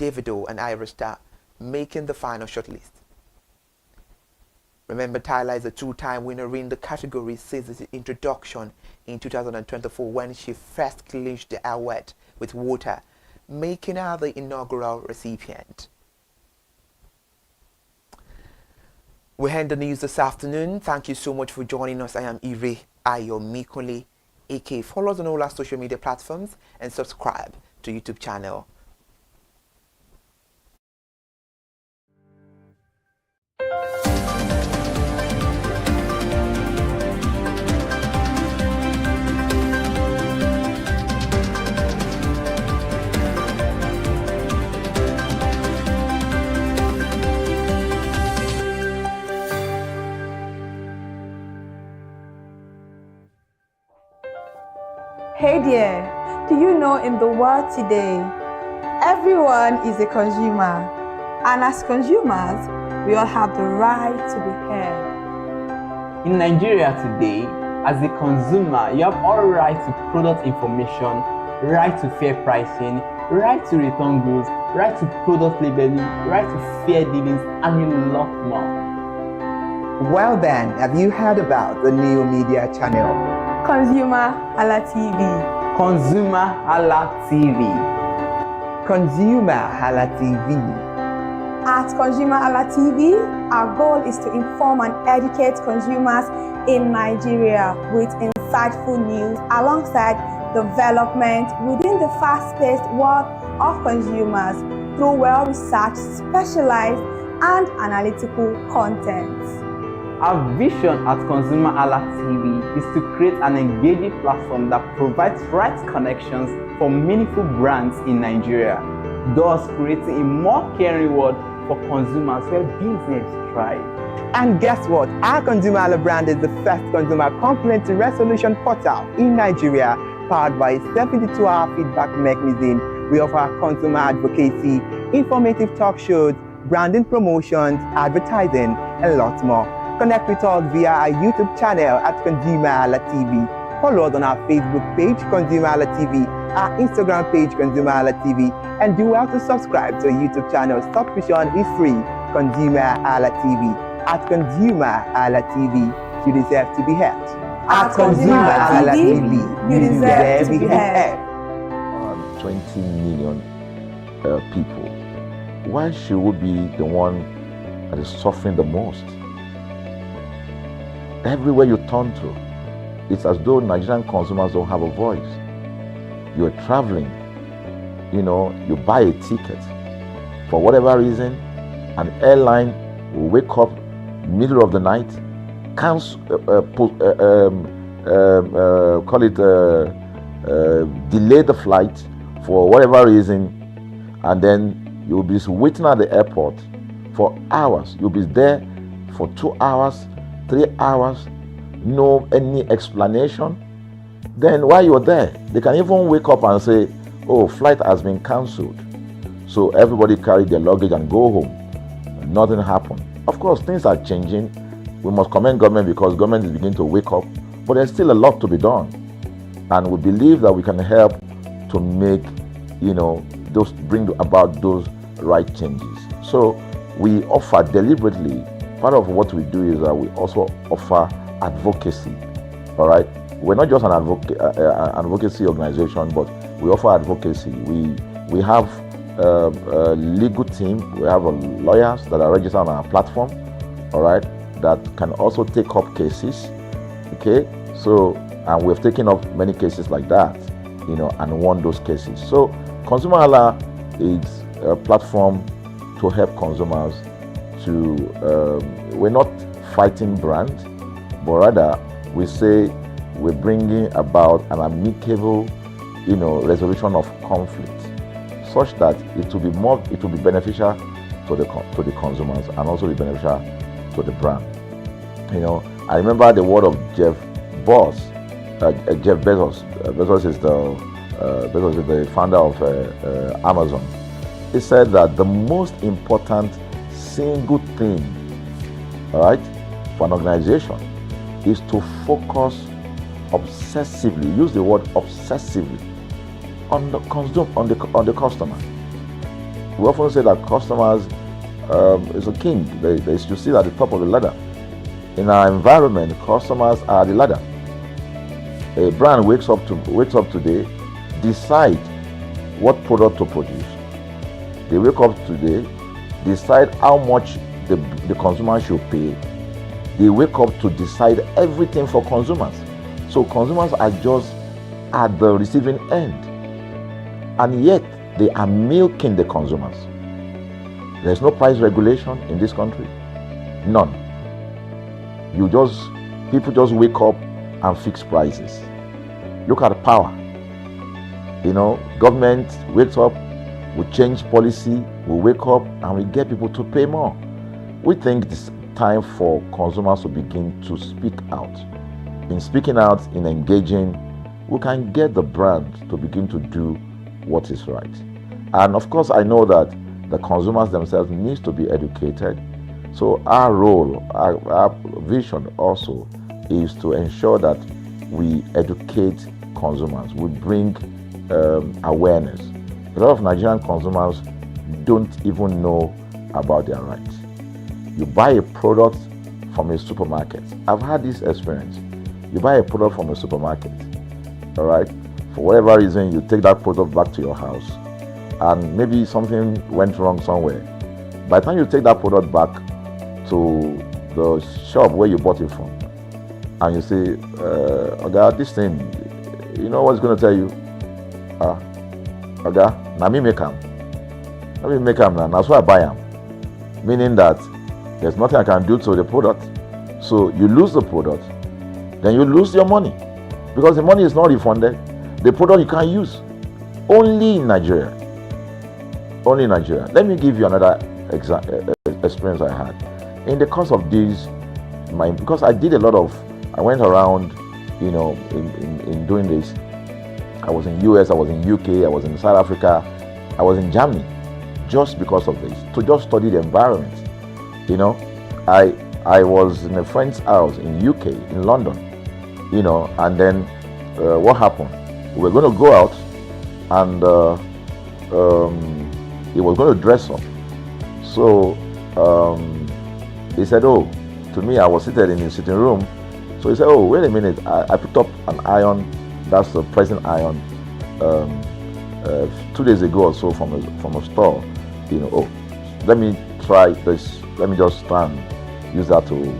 Davido, and Ira Star making the final shortlist. Remember, Tyler is a two-time winner in the category since its introduction in 2024 when she first clinched the award with Water, making her the inaugural recipient. We end the news this afternoon. Thank you so much for joining us. I am Ire Ayomikole, AK. Follow us on all our social media platforms and subscribe to YouTube channel. Hey there, do you know in the world today, everyone is a consumer, and as consumers, we all have the right to be heard. In Nigeria today, as a consumer, you have all right to product information, right to fair pricing, right to return goods, right to product labeling, right to fair dealings, and a lot more. Well then, have you heard about the new media channel? ConsumerHallaTV. ConsumerHallaTV. ConsumerHallaTV. At ConsumerHallaTV, our goal is to inform and educate consumers in Nigeria with insightful news alongside development within the fast-paced world of consumers through well-researched, specialized, and analytical content. Our vision at ConsumerHallaTV is to create an engaging platform that provides right connections for meaningful brands in Nigeria, thus creating a more caring world for consumers where business thrives. And guess what? Our ConsumerHalla brand is the first consumer complaint resolution portal in Nigeria, powered by a 72-hour feedback mechanism. We offer consumer advocacy, informative talk shows, branding promotions, advertising, and lots more. Connect with us via our YouTube channel at ConsumerHallaTV. Follow us on our Facebook page, ConsumerHallaTV, our Instagram page, ConsumerHallaTV, and do well to subscribe to our YouTube channel. Subscription is free. ConsumerHallaTV. At ConsumerHallaTV, you deserve to be heard. At ConsumerHallaTV, you deserve to be heard. 20 million people. Why should we be the one that is suffering the most? Everywhere you turn to, it's as though Nigerian consumers don't have a voice. You're traveling, you buy a ticket. For whatever reason, an airline will wake up middle of the night, delay the flight for whatever reason, and then you'll be waiting at the airport for hours. You'll be there for 2 hours, 3 hours, no any explanation. Then while you're there, they can even wake up and say, oh, flight has been cancelled. So everybody carry their luggage and go home. Nothing happened. Of course, things are changing. We must commend government because government is beginning to wake up, but there's still a lot to be done. And we believe that we can help to make, bring about those right changes. So we offer deliberately, part of what we do is that we also offer advocacy. All right, we're not just an advocacy organization, but we offer advocacy. We have a legal team. We have lawyers that are registered on our platform. All right, that can also take up cases. Okay, so and we've taken up many cases like that, and won those cases. So ConsumerHalla is a platform to help consumers to. We're not fighting brands, but rather we say we're bringing about an amicable, resolution of conflict, such that it will be beneficial to the consumers and also be beneficial to the brand. I remember the word of Jeff Bezos. Bezos is the founder of Amazon. He said that the most important single thing, all right, for an organization is to focus obsessively, use the word obsessively, on the customer. We often say that customers is a king. They should sit at the top of the ladder. In our environment, customers are the ladder. A brand wakes up today, decide what product to produce. They wake up today, decide how much the consumer should pay. They wake up to decide everything for consumers. So consumers are just at the receiving end, and yet they are milking the consumers. There's no price regulation in this country, none. People just wake up and fix prices. Look at power. Government wakes up, we change policy, we wake up and we get people to pay more. We think it's time for consumers to begin to speak out. In speaking out, in engaging, we can get the brand to begin to do what is right. And of course, I know that the consumers themselves need to be educated. So our role, our vision also is to ensure that we educate consumers, we bring awareness. A lot of Nigerian consumers don't even know about their rights. You buy a product from a supermarket. I've had this experience. You buy a product from a supermarket, all right? For whatever reason, you take that product back to your house, and maybe something went wrong somewhere. By the time you take that product back to the shop where you bought it from, and you say, "Oga, this thing, you know what's going to tell you? Oga, na me make am. Na me make am now. That's why I buy am." Meaning that there's nothing I can do to the product. So you lose the product, then you lose your money, because the money is not refunded. The product you can't use. Only in Nigeria. Only in Nigeria. Let me give you another experience I had. In the course of this, because I went around, in doing this. I was in US, I was in UK, I was in South Africa, I was in Germany, just because of this, to just study the environment. I was in a friend's house in UK, in London, and then what happened? We were going to go out, and he was going to dress up. So he said, to me, I was seated in his sitting room. So he said, wait a minute, I picked up an iron, that's the pressing iron, 2 days ago or so from a store. Let me try this, let me just stand, use that to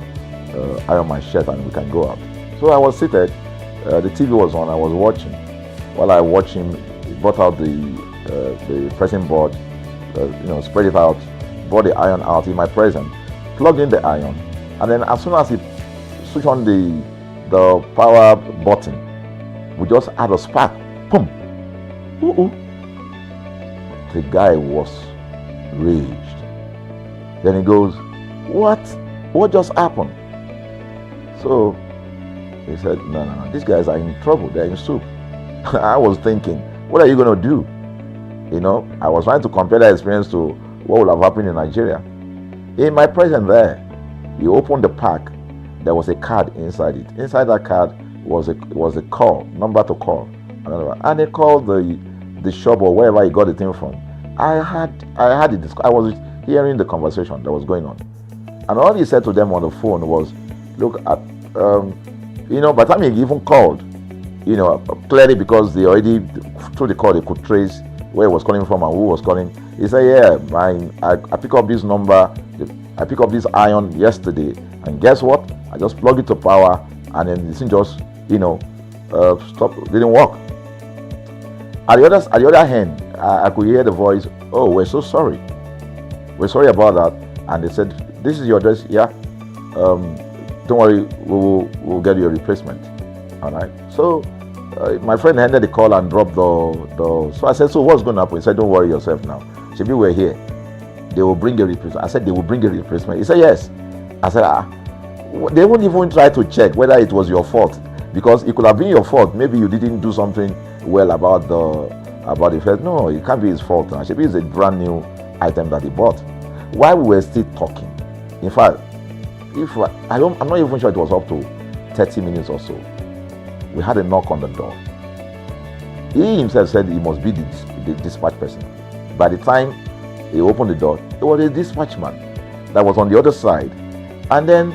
iron my shirt, and we can go out. So I was seated, the TV was on, I was watching. While I watched him, he brought out the pressing board, spread it out, brought the iron out in my presence, plugged in the iron, and then as soon as he switched on the power button, we just had a spark. Boom! The guy was raged. Then he goes, What just happened? So he said, No, these guys are in trouble, they're in soup. I was thinking, what are you going to do? I was trying to compare that experience to what would have happened in Nigeria. In my presence there, he opened the pack. There was a card inside it. Inside that card was a call, number to call. And they called the shop or wherever he got the thing from. I was hearing the conversation that was going on. And all he said to them on the phone was, look, by the time he even called, clearly because they already, through the call, they could trace where he was calling from and who was calling. He said, I picked up this number, I picked up this iron yesterday, and guess what? I just plugged it to power, and then the thing just, stopped, didn't work. At the other hand, I could hear the voice, we're so sorry. We're sorry about that. And they said, this is your address? Yeah. Don't worry, we'll get you a replacement. All right. So my friend ended the call and dropped the. So I said, so what's going to happen? He said, don't worry yourself now. Shebi, we're here. They will bring a replacement. I said, they will bring a replacement. He said, yes. I said, they won't even try to check whether it was your fault, because it could have been your fault. Maybe you didn't do something well about the first. No, it can't be his fault. Shebi is a brand new item that he bought. While we were still talking, in fact, I'm not even sure it was up to 30 minutes or so, we had a knock on the door. He himself said he must be the dispatch person. By the time he opened the door. It was a dispatch man that was on the other side. And then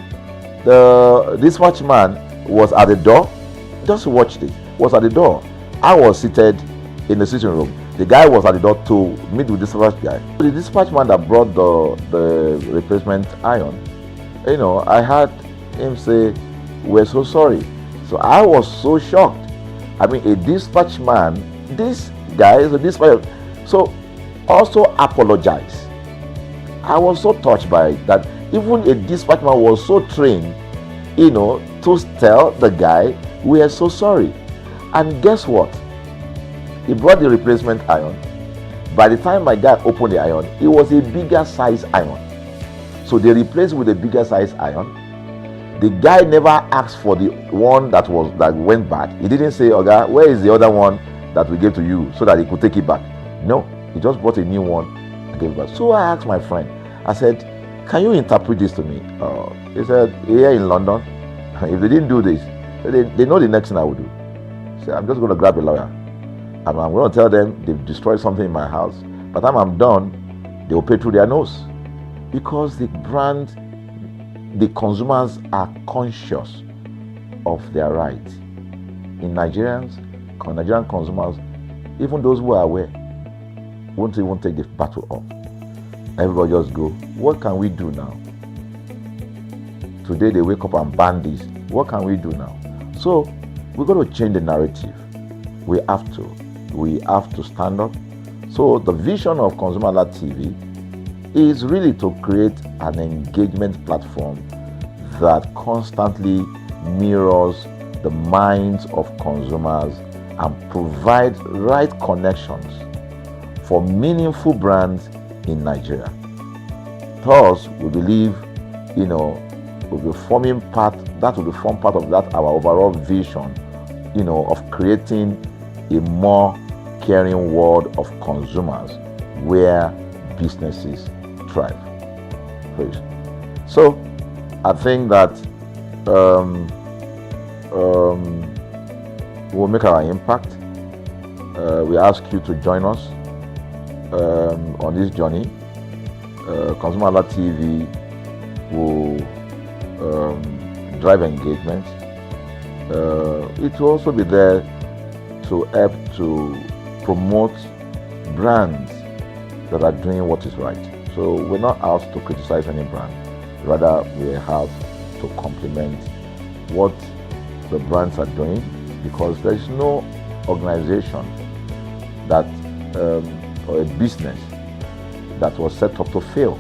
the dispatch man was at the door. Just watch this. Was at the door. I was seated in the sitting room. The guy was at the door to meet with the dispatch guy. The dispatch man that brought the replacement iron, I heard him say, "We're so sorry." So I was so shocked. I mean, a dispatch man, this guy is a dispatch, so also apologize. I was so touched by it that even a dispatch man was so trained, to tell the guy, "We are so sorry." And guess what? He brought the replacement iron. By the time my guy opened the iron, it was a bigger size iron. So they replaced with a bigger size iron. The guy never asked for the one that went back. He didn't say, "Oga, where is the other one that we gave to you," so that he could take it back. No, he just bought a new one and gave it back. So I asked my friend, I said, "Can you interpret this to me?" He said, "Here in London, if they didn't do this, they know the next thing I will do." So I'm just going to grab a lawyer. And I'm going to tell them they've destroyed something in my house. By the time I'm done, they will pay through their nose. Because the consumers are conscious of their rights. In Nigerian consumers, even those who are aware, won't even take the battle up. Everybody just go, what can we do now? Today they wake up and ban this. What can we do now? So we're going to change the narrative. We have to stand up. So the vision of ConsumerHallaTV is really to create an engagement platform that constantly mirrors the minds of consumers and provides right connections for meaningful brands in Nigeria. Thus, we believe, will be forming part of that our overall vision, of creating a more caring world of consumers where businesses thrive. Please. So I think that we'll make our impact. We ask you to join us on this journey. ConsumerHallaTV will drive engagement. It will also be there to help to promote brands that are doing what is right. So we're not out to criticize any brand. Rather, we have to complement what the brands are doing, because there is no organization that or a business that was set up to fail.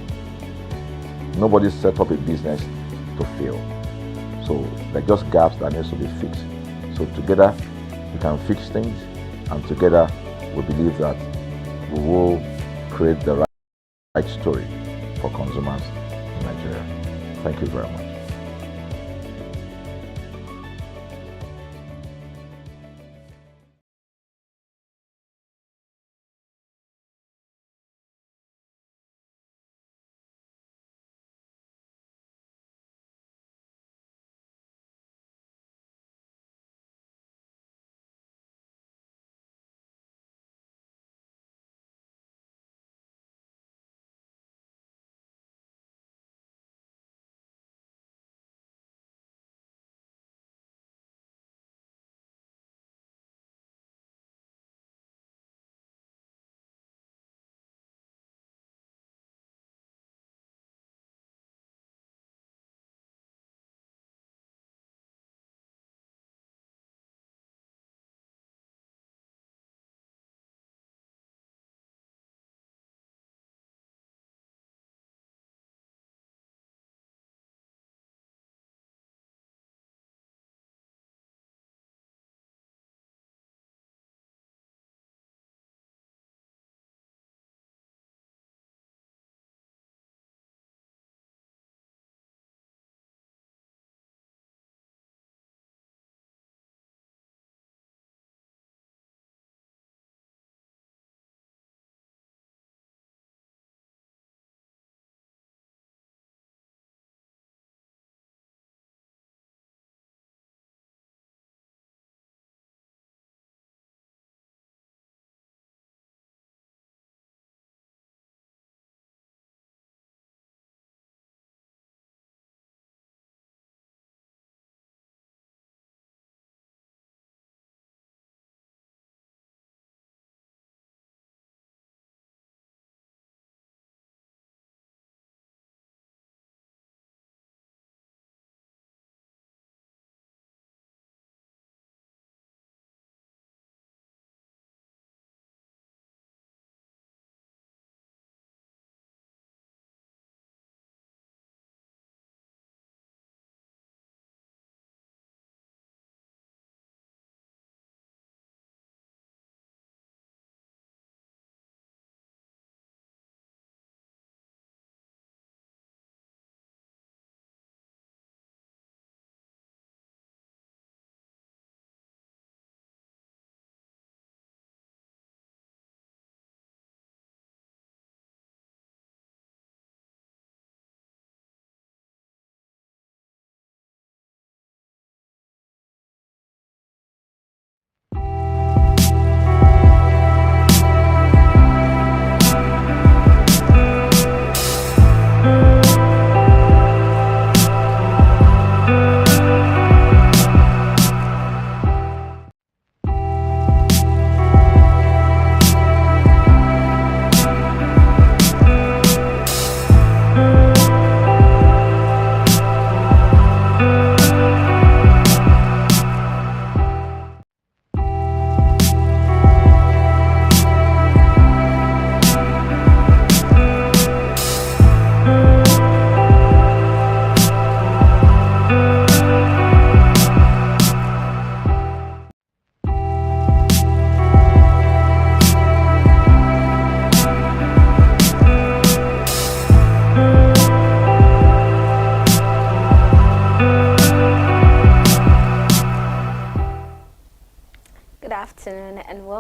Nobody set up a business to fail. So there are just gaps that needs to be fixed. So together we can fix things, and together we believe that we will create the right story for consumers in Nigeria. Thank you very much.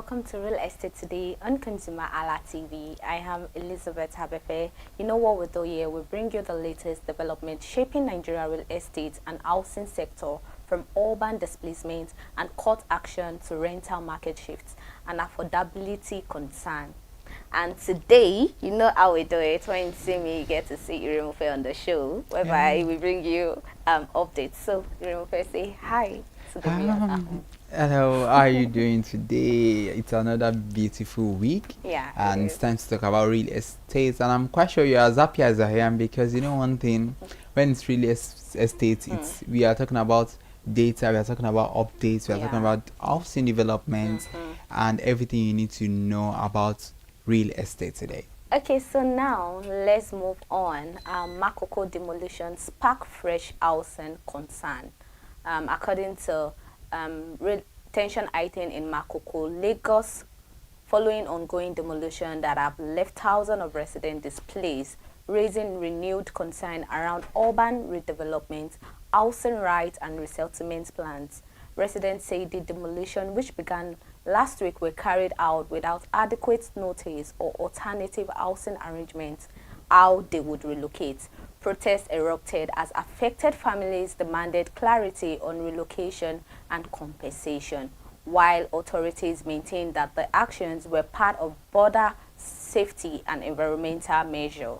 welcome to Real Estate Today on ConsumerHalla TV. I am Elizabeth Habefe. You know what we do here? We bring you the latest development shaping Nigeria real estate and housing sector, from urban displacement and court action to rental market shifts and affordability concern. And today, you know how we do it. When you see me, you get to see Irimufe on the show, whereby we bring you updates. So, Irimufe, say hi to the viewers at home. Hello, how are you doing today? It's another beautiful week. Yeah. And it's time to talk about real estate. And I'm quite sure you're as happy as I am, because you know one thing, when it's real estate, we are talking about data, we are talking about updates, we are talking about housing development and everything you need to know about real estate today. Okay, so now let's move on. Makoko demolition spark fresh housing concern. According to tension item in Makoko, Lagos, following ongoing demolition that have left thousands of residents displaced, raising renewed concern around urban redevelopment, housing rights and resettlement plans. Residents say the demolition, which began last week, were carried out without adequate notice or alternative housing arrangements how they would relocate. Protests erupted as affected families demanded clarity on relocation and compensation, while authorities maintained that the actions were part of border safety and environmental measure.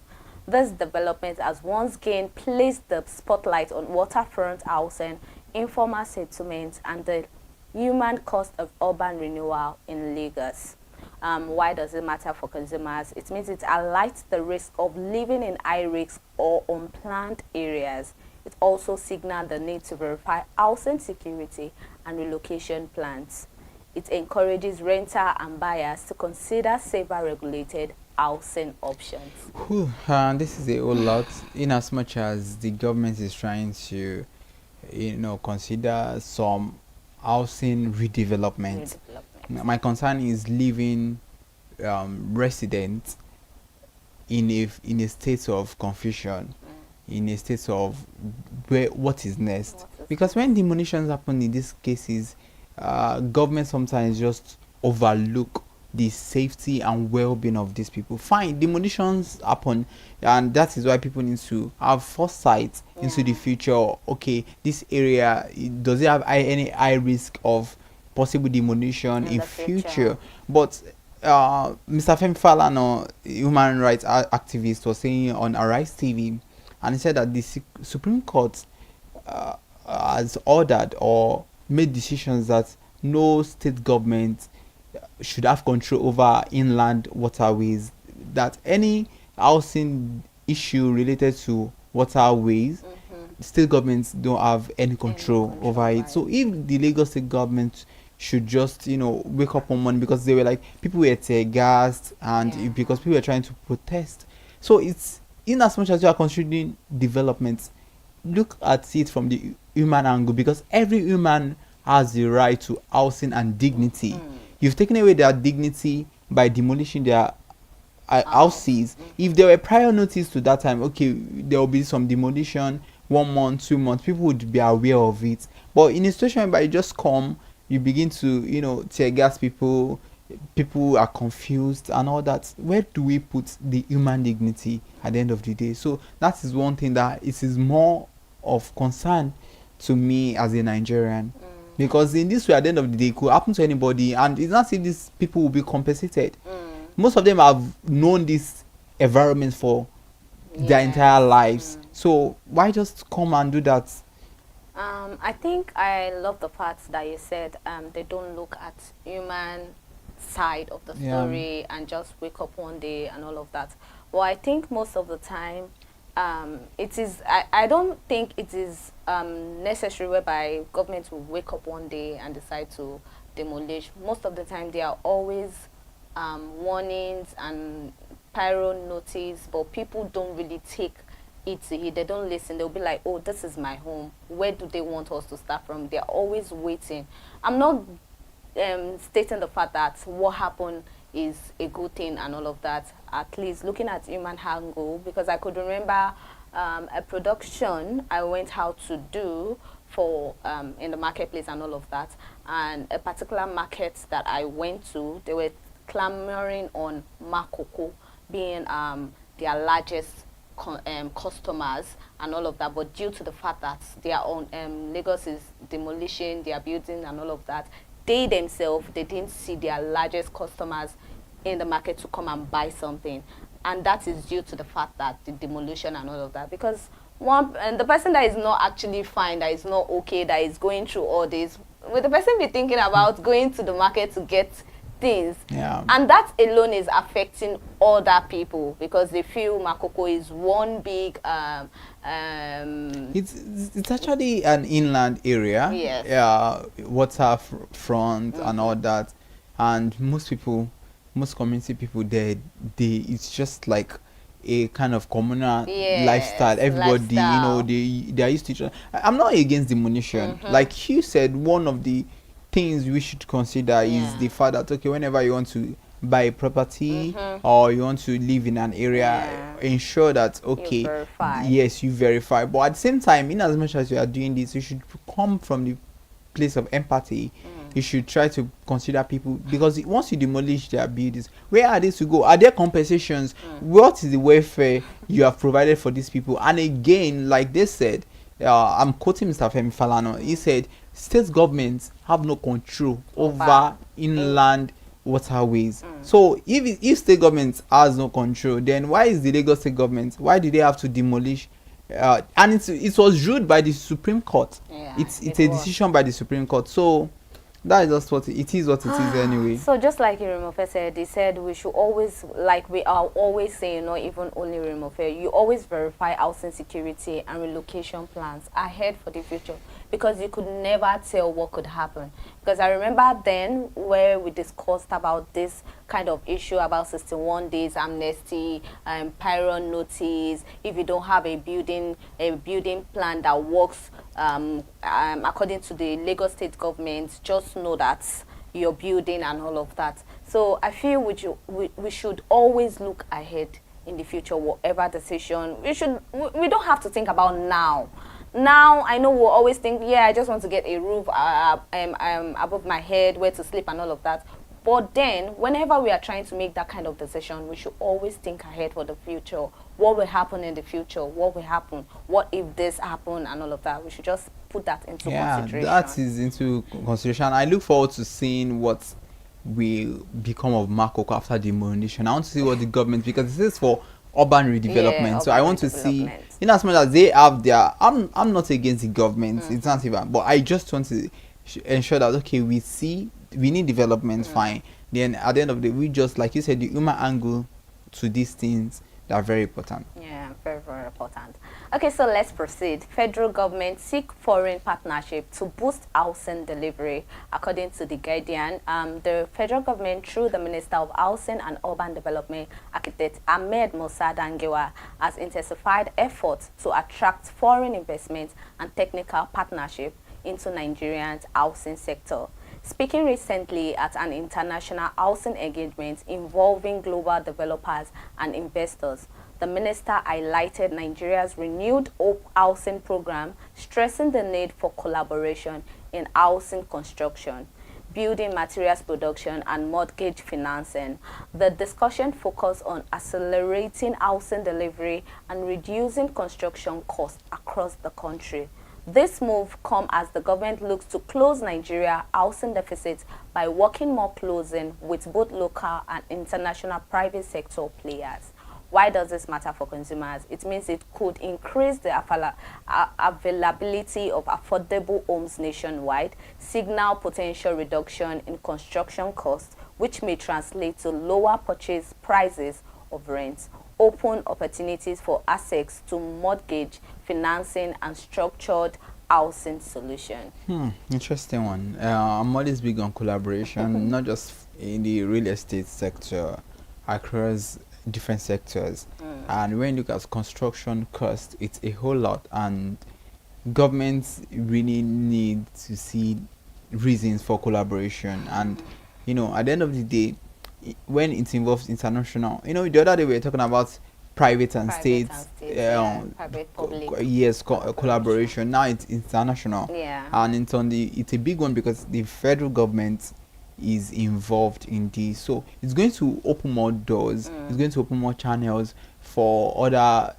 This development has once again placed the spotlight on waterfront housing, informal settlements, and the human cost of urban renewal in Lagos. Why does it matter for consumers? It means it highlights the risk of living in high-risk or unplanned areas. It also signals the need to verify housing security and relocation plans. It encourages renter and buyers to consider safer regulated housing options. This is a whole lot, in as much as the government is trying to, consider some housing redevelopment. My concern is leaving residents in a state of confusion, in a state of what is next. Because when demolitions happen in these cases, government sometimes just overlook the safety and well-being of these people. Fine, demolitions happen, and that is why people need to have foresight into the future. Okay, this area, does it have any high risk of possible demolition in future? But Mr. Femi Falana, human rights activist, was saying on Arise TV, and he said that the Supreme Court has ordered or made decisions that no state government should have control over inland waterways, that any housing issue related to waterways, state governments don't have any control over it. So if the Lagos state government should just wake up one morning, because they were like, people were tear gassed, and because people were trying to protest. So it's, in as much as you are considering development, look at it from the human angle, because every human has the right to housing and dignity. You've taken away their dignity by demolishing their houses. If there were prior notice to that time, okay, there will be some demolition, 1 month, 2 months, people would be aware of it. But in a situation where you just come, you begin to tear gas people are confused and all that. Where do we put the human dignity at the end of the day? So that is one thing that it is more of concern to me as a Nigerian. Because in this way, at the end of the day, it could happen to anybody, and it's not as if these people will be compensated. Most of them have known this environment for their entire lives. So why just come and do that? I think I love the fact that you said they don't look at human side of the story and just wake up one day and all of that. Well, I think most of the time, it is. I don't think it is necessary whereby government will wake up one day and decide to demolish. Most of the time, there are always warnings and pyro notice, but people don't really take it to heed. They don't listen. They'll be like, oh, this is my home. Where do they want us to start from? They're always waiting. I'm not stating the fact that what happened is a good thing and all of that, at least looking at human angle, because I could remember a production I went out to do for in the marketplace and all of that. And a particular market that I went to, they were clamoring on Makoko being their largest customers and all of that, but due to the fact that their own Lagos is demolishing their building and all of that, they themselves, they didn't see their largest customers in the market to come and buy something, and that is due to the fact that the demolition and all of that. Because the person that is not actually fine, that is not okay, that is going through all this, will the person be thinking about going to the market to get things? Yeah. And that alone is affecting other people because they feel Makoko is one big it's actually an inland area. Yes. Yeah, waterfront and all that, and most community people there, it's just like a kind of communal lifestyle. Everybody, you know, they are used to each other. I'm not against demolition. Like you said, one of the things we should consider is the fact that, okay, whenever you want to buy a property or you want to live in an area, ensure that, okay, yes, you verify. But at the same time, in as much as you are doing this, you should come from the place of empathy. You should try to consider people, because once you demolish their buildings, where are they to go? Are there compensations? What is the welfare you have provided for these people? And again, like they said, I'm quoting Mr. Femi Falana, he said state governments have no control over inland waterways. So if state government has no control, then why is the Lagos state government, why do they have to demolish? And it was ruled by the Supreme Court. It's a decision by the Supreme Court. So that is just what it is anyway. So just like Irimofe said, they said we should always, like we are always saying, not even only Irimofe, you always verify housing security and relocation plans ahead for the future, because you could never tell what could happen. Because I remember then where we discussed about this kind of issue about 61 days amnesty, Pyron notice, if you don't have a building plan that works according to the Lagos state government, just know that you're building and all of that. So I feel we should always look ahead in the future, whatever decision. We don't have to think about now. Now, I know we'll always think, yeah, I just want to get a roof above my head, where to sleep and all of that. But then, whenever we are trying to make that kind of decision, we should always think ahead for the future. What will happen in the future? What will happen? What if this happened and all of that? We should just put that into consideration. Yeah, that is into consideration. I look forward to seeing what will become of Makoko after demolition. I want to see what the government, because this is for urban redevelopment, so I want to see, in as much as they have their, I'm not against the government, it's not even, but I just want to ensure that, okay, we need development, fine, then at the end of the day, we just, like you said, the human angle to these things that are very important. Yeah, very, very important. Okay, so let's proceed. Federal government seek foreign partnership to boost housing delivery. According to The Guardian, the federal government, through the Minister of Housing and Urban Development, Architect Ahmed Musa Dangewa, has intensified efforts to attract foreign investment and technical partnership into Nigeria's housing sector. Speaking recently at an international housing engagement involving global developers and investors, the minister highlighted Nigeria's renewed Hope housing program, stressing the need for collaboration in housing construction, building materials production, and mortgage financing. The discussion focused on accelerating housing delivery and reducing construction costs across the country. This move comes as the government looks to close Nigeria's housing deficit by working more closely with both local and international private sector players. Why does this matter for consumers? It means it could increase the availability of affordable homes nationwide, signal potential reduction in construction costs, which may translate to lower purchase prices of rents, open opportunities for access to mortgage financing and structured housing solution. Interesting one. I'm always big on collaboration, not just in the real estate sector, across different sectors. And when you look at construction cost, it's a whole lot, and governments really need to see reasons for collaboration. And you know, at the end of the day, when it involves international, you know, the other day we were talking about private and state, private public. yes, collaboration. Now it's international, and it's a big one because the federal government is involved in this, so it's going to open more doors. It's going to open more channels for other,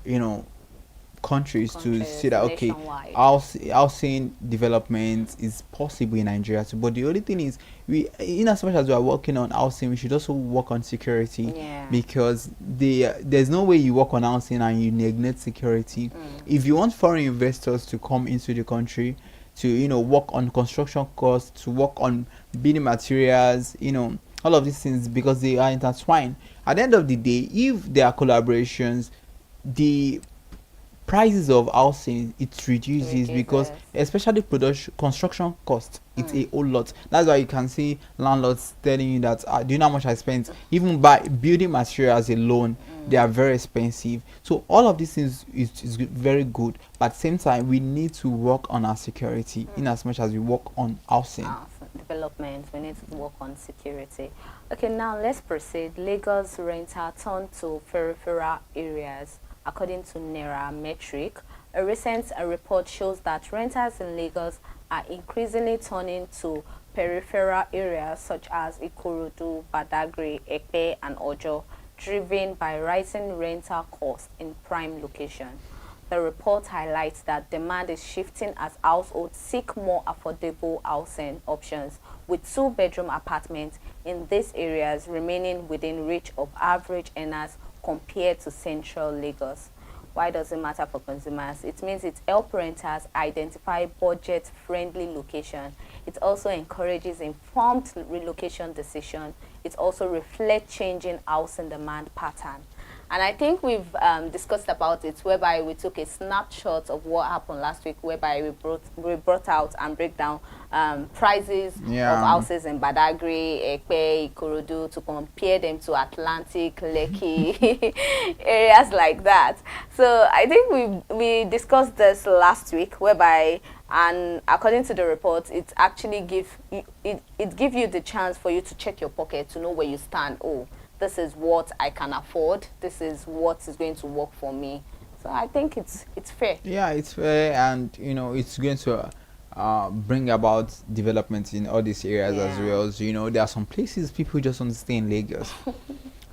countries to see that okay, housing development is possible in Nigeria too. But the only thing is, we, in as much as we are working on housing, we should also work on security, because there's no way you work on housing and you neglect security. If you want foreign investors to come into the country to work on construction costs, to work on building materials, all of these things, because they are intertwined. At the end of the day, if there are collaborations, the prices of housing it reduces, because especially construction costs, it's a whole lot. That's why you can see landlords telling you that do you know how much I spent even by building materials alone? They are very expensive. So all of these things is very good, but at the same time we need to work on our security in as much as we work on housing development. We need to work on security. Okay, now let's proceed. Lagos renter turn to peripheral areas. According to Nairametric, a recent report shows that renters in Lagos are increasingly turning to peripheral areas such as Ikorodu, Badagry, Ekpe, and Ojo, driven by rising rental costs in prime locations. The report highlights that demand is shifting as households seek more affordable housing options, with two-bedroom apartments in these areas remaining within reach of average earners compared to central Lagos. Why does it matter for consumers? It means it helps renters identify budget-friendly location. It also encourages informed relocation decision. It also reflects changing housing demand pattern. And I think we've discussed about it, whereby we took a snapshot of what happened last week, whereby we brought out and break down prices of houses in Badagry, Ekpe, Ikorodu, to compare them to Atlantic, Lekki, areas like that. So I think we discussed this last week, whereby, and according to the report, it actually give you the chance for you to check your pocket to know where you stand. Oh, this is what I can afford. This is what is going to work for me. So I think it's fair. Yeah, it's fair, and it's going to bring about development in all these areas as well. So, there are some places people just want to stay in Lagos,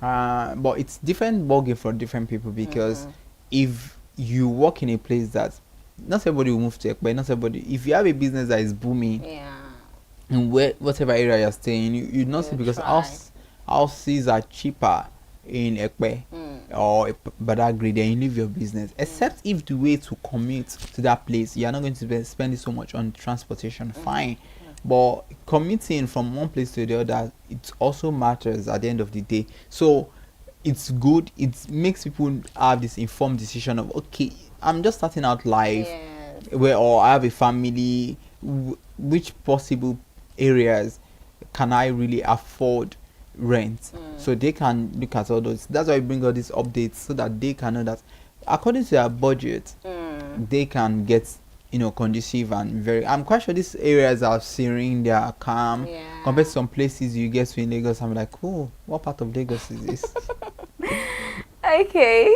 but it's different ballgame for different people, because if you work in a place that not everybody will move to Ekpe, not everybody. If you have a business that is booming, in whatever area you're staying, you not see, because houses are cheaper in Ekpe or Badagry, then you leave your business. Except if the way to commute to that place, you're not going to spend so much on transportation, fine. But commuting from one place to the other, it also matters at the end of the day. So it's good. It makes people have this informed decision of, okay, I'm just starting out life, or I have a family. Which possible areas can I really afford rent? So they can look at all those. That's why we bring all these updates, so that they can know that according to their budget, they can get conducive and very. I'm quite sure these areas are serene, they are calm compared to some places you get to in Lagos. I'm like, oh, what part of Lagos is this? Okay,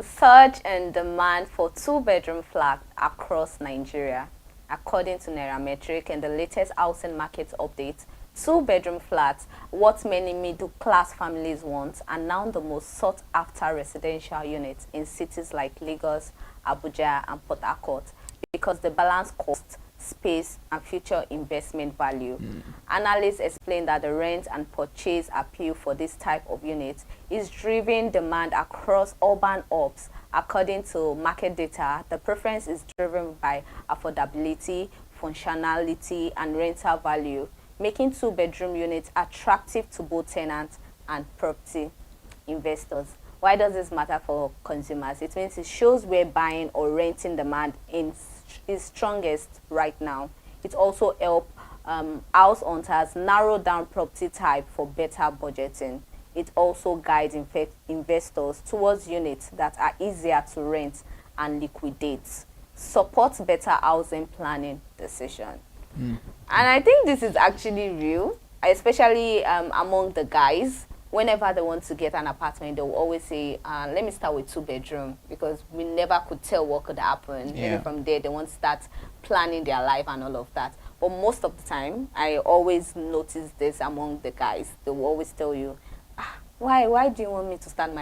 surge and demand for two-bedroom flats across Nigeria. According to Nairametric and the latest housing market update, two-bedroom flats, what many middle-class families want, are now the most sought-after residential units in cities like Lagos, Abuja, and Port Harcourt, because they balance cost, space, and future investment value. Analysts explain that the rent and purchase appeal for this type of unit is driving demand across urban hubs. According to market data, the preference is driven by affordability, functionality, and rental value, making two-bedroom units attractive to both tenants and property investors. Why does this matter for consumers? It means it shows where buying or renting demand is strongest right now. It also helps house hunters narrow down property type for better budgeting. It also guides investors towards units that are easier to rent and liquidate, supports better housing planning decision. And I think this is actually real, especially among the guys. whenever they want to get an apartment, they will always say, let me start with 2-bedroom, because we never could tell what could happen. Yeah. And from there, they want to start planning their life and all of that. But most of the time, I always notice this among the guys. They will always tell you, why do you want me to start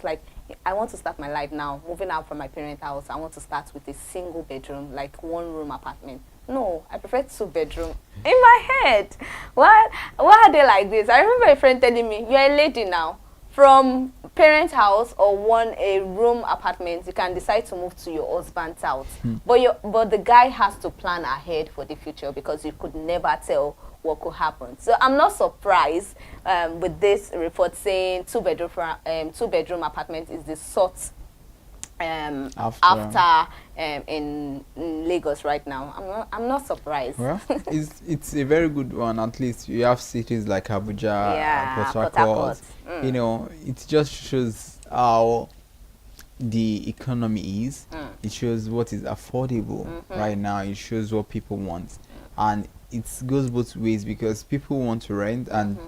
like, I want to start my life now, moving out from my parents' house. I want to start with a single bedroom, like 1-room apartment. No, I prefer 2-bedroom. In my head, why are they like this? I remember a friend telling me, you're a lady now. From parents' house or a room apartment, you can decide to move to your husband's house. But the guy has to plan ahead for the future, because you could never tell what could happen. So I'm not surprised with this report saying 2-bedroom apartment is the sort after in Lagos right now. I'm not surprised. Well, it's a very good one. At least you have cities like Abuja, yeah, Port Harcourt. You know, it just shows how the economy is. It shows what is affordable right now. It shows what people want, and it goes both ways, because people want to rent, and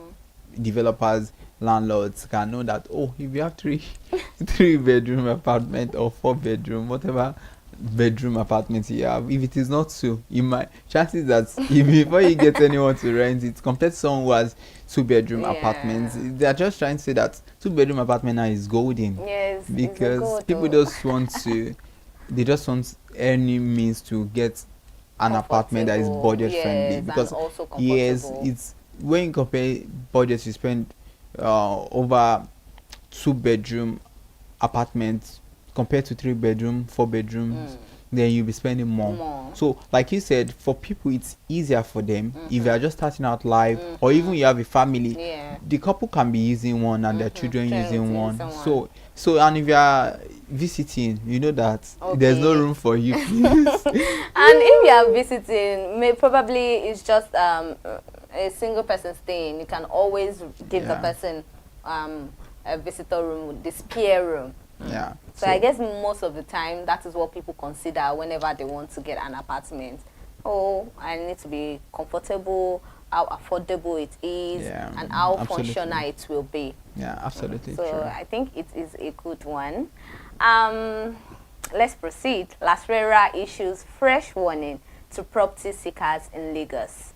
developers, landlords can know that, oh, if you have 3-bedroom apartment or 4-bedroom, whatever bedroom apartment you have, if it is not so, you might chances that if before you get anyone to rent it, compared to someone who has 2-bedroom apartments, they are just trying to say that 2-bedroom apartment now is golden. Yes, because people just want to, they just want any means to get an apartment that is budget friendly, because yes, it's when you compare budgets, you spend over 2-bedroom apartments compared to 3-bedroom, 4-bedrooms, then you'll be spending more. So like you said, for people it's easier for them if they are just starting out life, or even you have a family, the couple can be using one and their children using one. So and if you are visiting, you know that there's no room for you. And if you are visiting, probably it's just a single person staying, you can always give the person a visitor room, the spare room. Yeah. So I guess most of the time that is what people consider whenever they want to get an apartment. Oh, I need to be comfortable, how affordable it is, and how functional it will be. Yeah, absolutely. So true. I think it is a good one. Let's proceed. Lasrera issues fresh warning to property seekers in Lagos.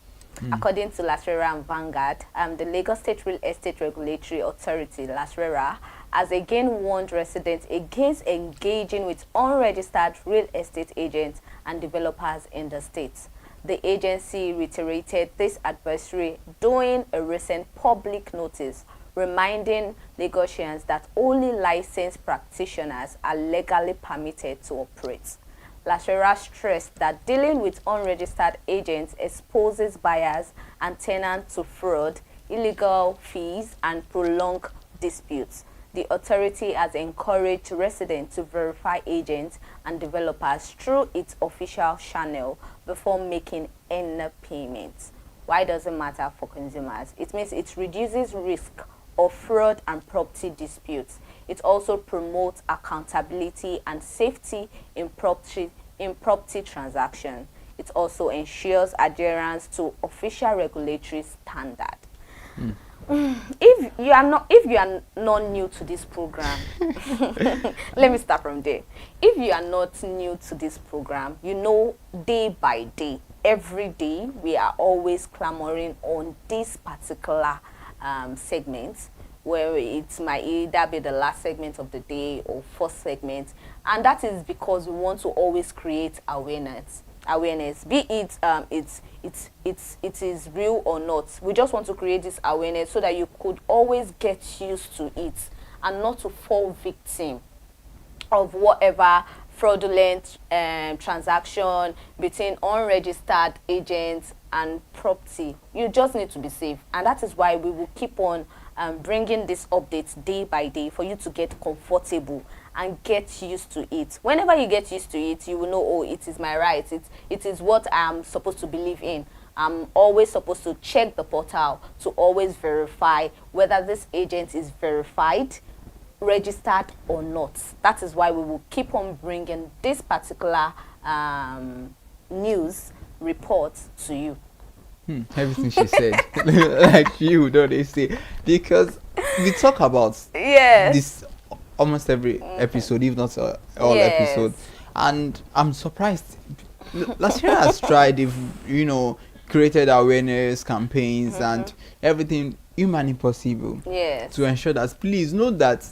According to Lasrera and Vanguard, the Lagos State Real Estate Regulatory Authority, Lasrera, has again warned residents against engaging with unregistered real estate agents and developers in the state. The agency reiterated this advisory during a recent public notice, reminding Lagosians that only licensed practitioners are legally permitted to operate. Lasrera stressed that dealing with unregistered agents exposes buyers and tenants to fraud, illegal fees, and prolonged disputes. The authority has encouraged residents to verify agents and developers through its official channel before making any payments. Why does it matter for consumers? It means it reduces risk of fraud and property disputes. It also promotes accountability and safety in property transactions. It also ensures adherence to official regulatory standard. If you are not new to this program, let me start from there. If you are not new to this program, you know day by day, every day, we are always clamoring on this particular segment, where it might either be the last segment of the day or first segment, and that is because we want to always create awareness, be it it is real or not. We just want to create this awareness so that you could always get used to it and not to fall victim of whatever fraudulent transaction between unregistered agents and property. You just need to be safe, and that is why we will keep on bringing these updates day by day for you to get comfortable and get used to it. Whenever you get used to it, you will know, oh, it is my right, it is what I'm supposed to believe in. I'm always supposed to check the portal to always verify whether this agent is verified, registered or not. That is why we will keep on bringing this particular news report to you. Everything she said, like you know they say, because we talk about Yes. this almost every episode, if not all Yes. episodes, and I'm surprised. Last year has tried, they've created awareness campaigns and everything humanly possible Yes. to ensure that, please know that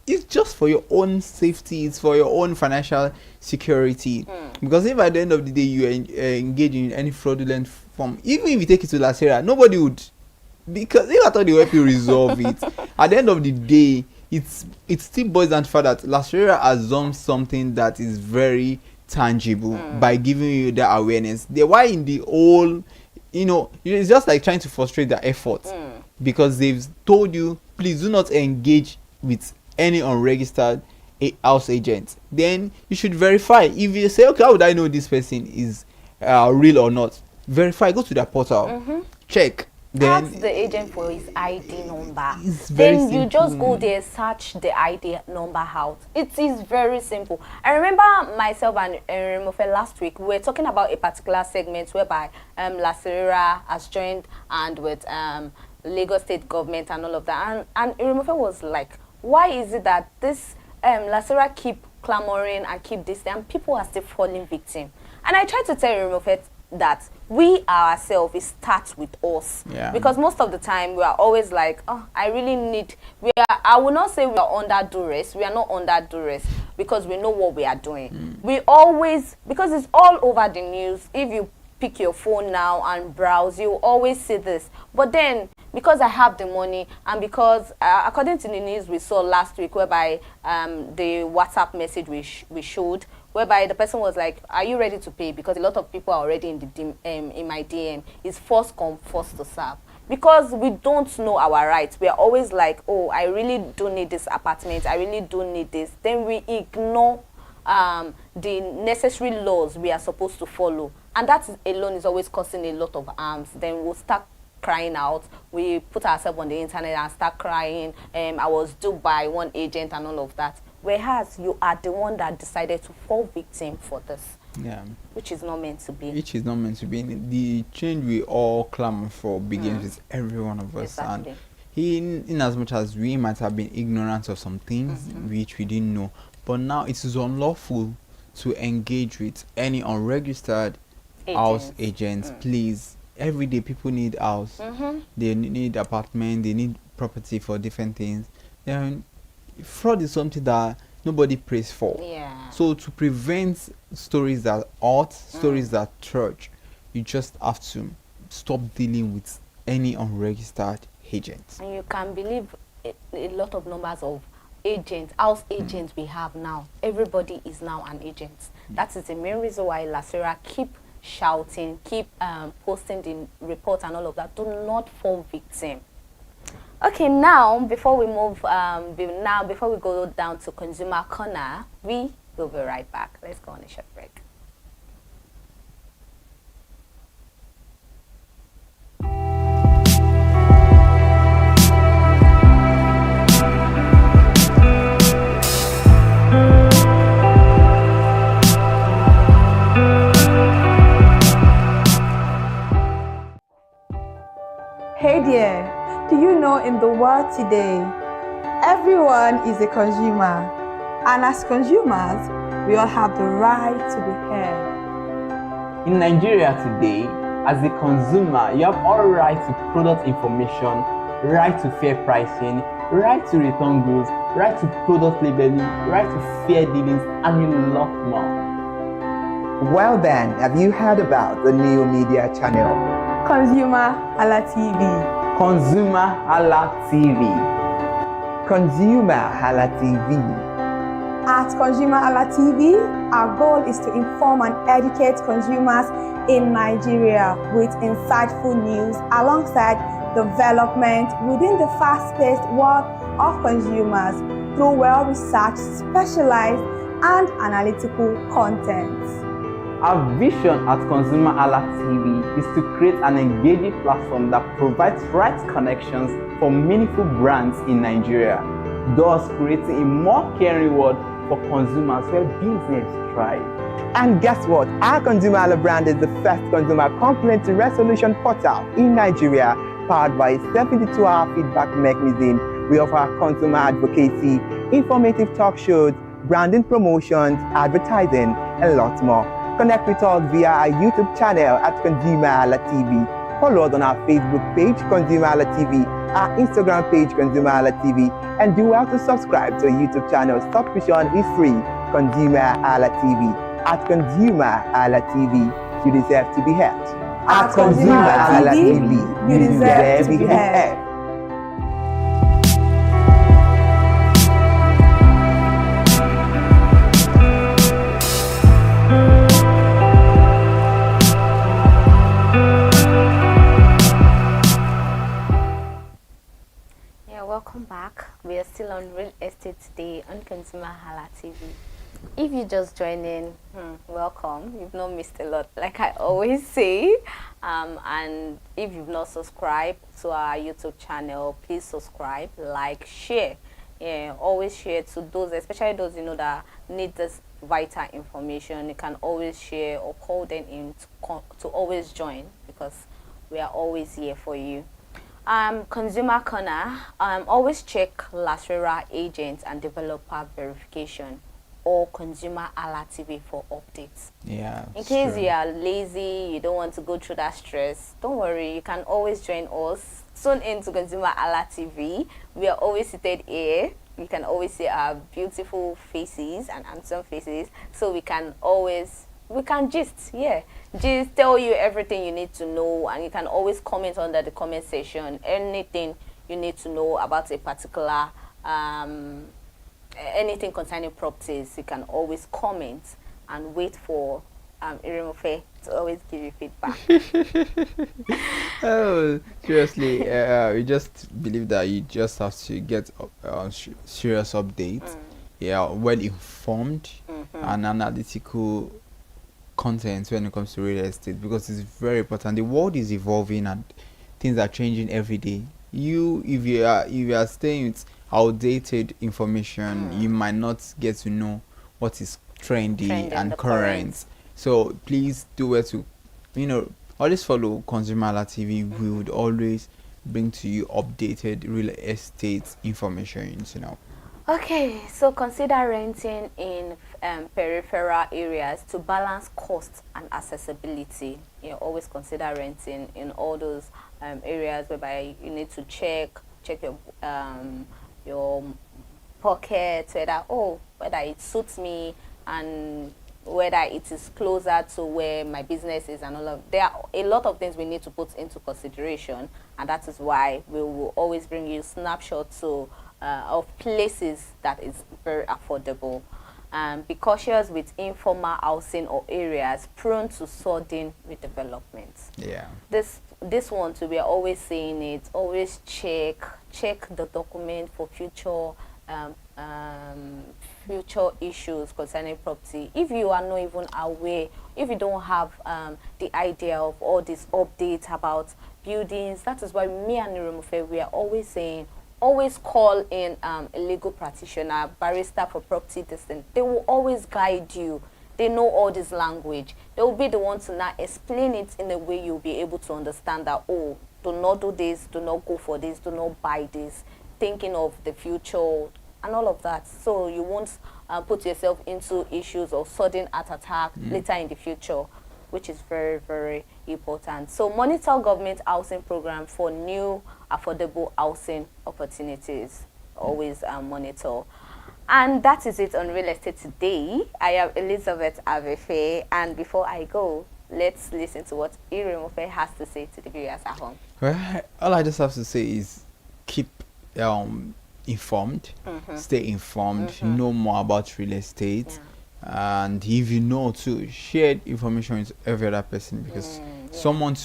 it's just for your own safety, it's for your own financial security. Because if at the end of the day you engage in any fraudulent form, even if you take it to last year, nobody would, because if I thought they will help you resolve it, at the end of the day, it still boils down to the fact that last year assumes something that is very tangible by giving you the awareness. They why in the whole, it's just like trying to frustrate their efforts because they've told you, please do not engage with any unregistered house agent. Then you should verify. If you say, okay, how would I know this person is real or not? Verify. Go to their portal, check. Then Ask the agent for his ID number. It's very Then you simple. just go there, search the ID number out. It is very simple. I remember myself and Remofe last week, we were talking about a particular segment whereby Lasera has joined and with Lagos State government and all of that. And Remofe was like, why is it that this Lasera keep clamoring and keep this and people are still falling victim? And I tried to tell Remofe that we ourselves, it starts with us. Yeah. Because most of the time we are always like, oh, I really need, I will not say we are under duress. We are not under duress because we know what we are doing. We always, because it's all over the news, if you pick your phone now and browse, you always see this. But then, because I have the money and because according to the news we saw last week whereby the WhatsApp message we showed, whereby the person was like, are you ready to pay? Because a lot of people are already in my DM. It's first come, first to serve. Because we don't know our rights. We are always like, oh, I really do need this apartment. I really do need this. Then we ignore the necessary laws we are supposed to follow. And that alone is always causing a lot of harms. Then we'll start crying out. We put ourselves on the internet and start crying. I was duped by one agent and all of that. Whereas you are the one that decided to fall victim for this. yeah, Which is not meant to be. which is not meant to be. The change we all clamor for begins with every one of us. Exactly. And in as much as we might have been ignorant of some things which we didn't know, but now it is unlawful to engage with any unregistered house agents. Please, every day people need house, they need apartment, they need property for different things. Then fraud is something that nobody prays for. Yeah. So to prevent stories that hurt, stories that church, you just have to stop dealing with any unregistered agents. And you can believe a lot of numbers of agents, house agents we have now. Everybody is now an agent. That is the main reason why Lasera keep shouting, keep posting the report and all of that. Do not fall victim. Okay, now before we move, before we go down to Consumer Corner, we will be right back. Let's go on a short break. Hey there, do you know in the world today, everyone is a consumer, and as consumers, we all have the right to be heard. In Nigeria today, as a consumer, you have all right to product information, right to fair pricing, right to return goods, right to product labeling, right to fair dealings, and a lot more. Well then, have you heard about the new media channel? ConsumerHallaTV. ConsumerHallaTV. ConsumerHallaTV. At ConsumerHallaTV, our goal is to inform and educate consumers in Nigeria with insightful news alongside development within the fast-paced world of consumers through well-researched, specialized, and analytical content. Our vision at ConsumerHallaTV is to create an engaging platform that provides right connections for meaningful brands in Nigeria, thus creating a more caring world for consumers where business thrive. And guess what? Our ConsumerHalla brand is the first consumer complaint resolution portal in Nigeria, powered by a 72-hour feedback mechanism. We offer consumer advocacy, informative talk shows, branding promotions, advertising, and lots more. Connect with us via our YouTube channel at ConsumerHallaTV. Follow us on our Facebook page, ConsumerHallaTV, our Instagram page, ConsumerHallaTV, and do well to subscribe to our YouTube channel. Subscription is free. ConsumerHallaTV. At ConsumerHallaTV, you deserve to be heard. At ConsumerHallaTV, you deserve to be heard. Welcome back. We are still on real estate today on ConsumerHalla TV. If you just joined in, welcome. You've not missed a lot, like I always say. And if you've not subscribed to our YouTube channel, please subscribe, like, share. Yeah, always share to those, especially those that need this vital information. You can always share or call them in to always join, because we are always here for you. Consumer Corner, always check Lasera agent and developer verification, or ConsumerHalla TV for updates. Yeah. In case you are lazy, you don't want to go through that stress, don't worry, you can always join us. Tune in to ConsumerHalla TV. We are always seated here. You can always see our beautiful faces and handsome faces, so we can just tell you everything you need to know, and you can always comment under the comment section anything you need to know about a particular anything concerning properties. You can always comment and wait for Irimofe to always give you feedback. Oh, seriously, we just believe that you just have to get serious updates, well informed and analytical content when it comes to real estate, because it's very important. The world is evolving and things are changing every day. If you are staying with outdated information, you might not get to know what is trendy and current. So please do well to always follow ConsumerHalla TV. We would always bring to you updated real estate information. Okay, so consider renting in peripheral areas to balance cost and accessibility. Always consider renting in all those areas whereby you need to check your pocket, whether it suits me and whether it is closer to where my business is, and all of. There are a lot of things we need to put into consideration, and that is why we will always bring you snapshots of places that is very affordable. Be cautious with informal housing or areas prone to sudden redevelopment. Yeah. This one too, we are always saying it. Always check the document for future issues concerning property. If you are not even aware, if you don't have the idea of all these updates about buildings, that is why me and Irimofe, we are always saying, always call in a legal practitioner, barrister for property testing. They will always guide you. They know all this language. They will be the ones to now explain it in a way you'll be able to understand that, do not do this, do not go for this, do not buy this, thinking of the future and all of that. So you won't put yourself into issues of sudden heart attack later in the future, which is very, very important. So monitor government housing program for new affordable housing opportunities. Always monitor. And that is it on real estate today. I am Elizabeth Avefe, and before I go, let's listen to what Irimofe has to say to the viewers at home. Well, all I just have to say is keep informed, stay informed, know more about real estate. And if you know to share information with every other person, because someone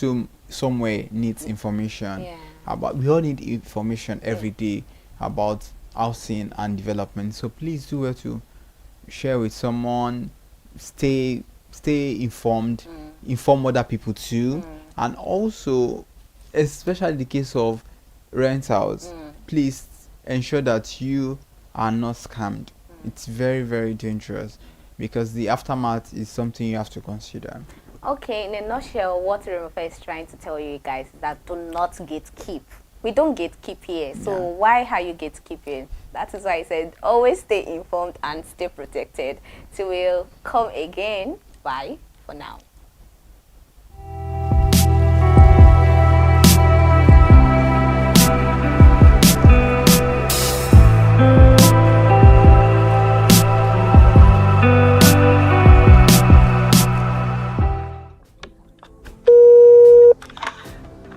somewhere needs information about. We all need information every day about housing and development. So please do well to share with someone. Stay informed, inform other people too, and also, especially the case of rentals, please ensure that you are not scammed. it's very, very dangerous, because the aftermath is something you have to consider. Okay, in a nutshell, what Remofa is trying to tell you guys is that do not gatekeep. We don't gatekeep here, so why are you gatekeeping? That is why I said always stay informed and stay protected. So we'll come again. Bye for now.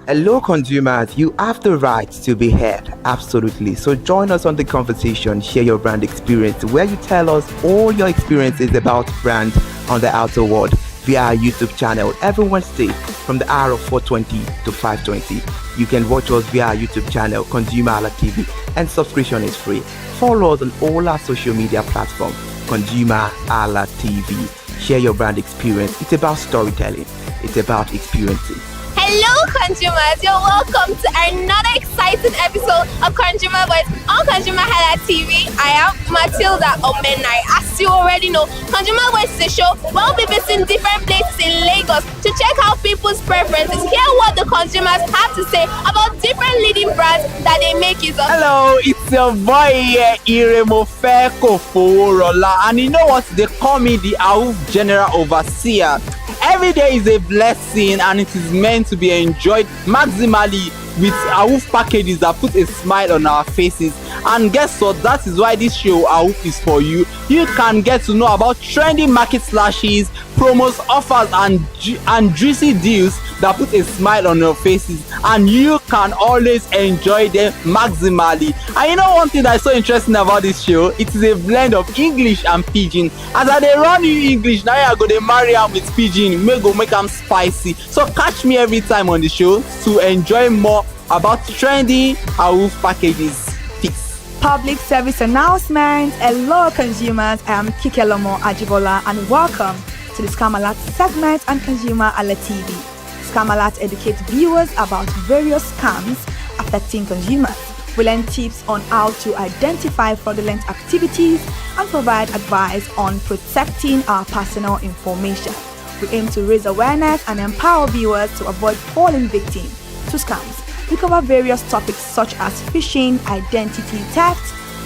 Hello consumers, you have the right to be heard, absolutely. So join us on the conversation, share your brand experience, where you tell us all your experiences about brand on the outer world via our YouTube channel every Wednesday from the hour of 4:20 to 5:20. You can watch us via our YouTube channel, ConsumerHallaTV, and subscription is free. Follow us on all our social media platforms, ConsumerHallaTV. Share your brand experience. It's about storytelling. It's about experiences. Hello consumers, you're welcome to another exciting episode of Consumer Voice on ConsumerHallaTV. I am Matilda Omenai. As you already know, Consumer Voice is a show where we'll be visiting different places in Lagos to check out people's preferences, hear what the consumers have to say about different leading brands that they make use of. Hello, it's your boy here, Iremofe Koforola, and you know what? They call me the AWUF General Overseer. Every day is a blessing, and it is meant to be enjoyed maximally with AWUF packages that put a smile on our faces. And guess what? That is why this show AWUF is for you. You can get to know about trendy market slashes, promos, offers, and juicy deals that put a smile on your faces, and you can always enjoy them maximally. And you know one thing that's so interesting about this show? It is a blend of English and Pidgin. As I dey run you English, now I go dey marry am with Pidgin, make am spicy. So catch me every time on the show to enjoy more about trendy AWUF packages. Peace. Public service announcement. Hello consumers, I am Kikelomo Ajibola and welcome to the Scam Alert segment on ConsumerHallaTV. Scam Alert educates viewers about various scams affecting consumers. We learn tips on how to identify fraudulent activities and provide advice on protecting our personal information. We aim to raise awareness and empower viewers to avoid falling victim to scams. We cover various topics such as phishing, identity theft,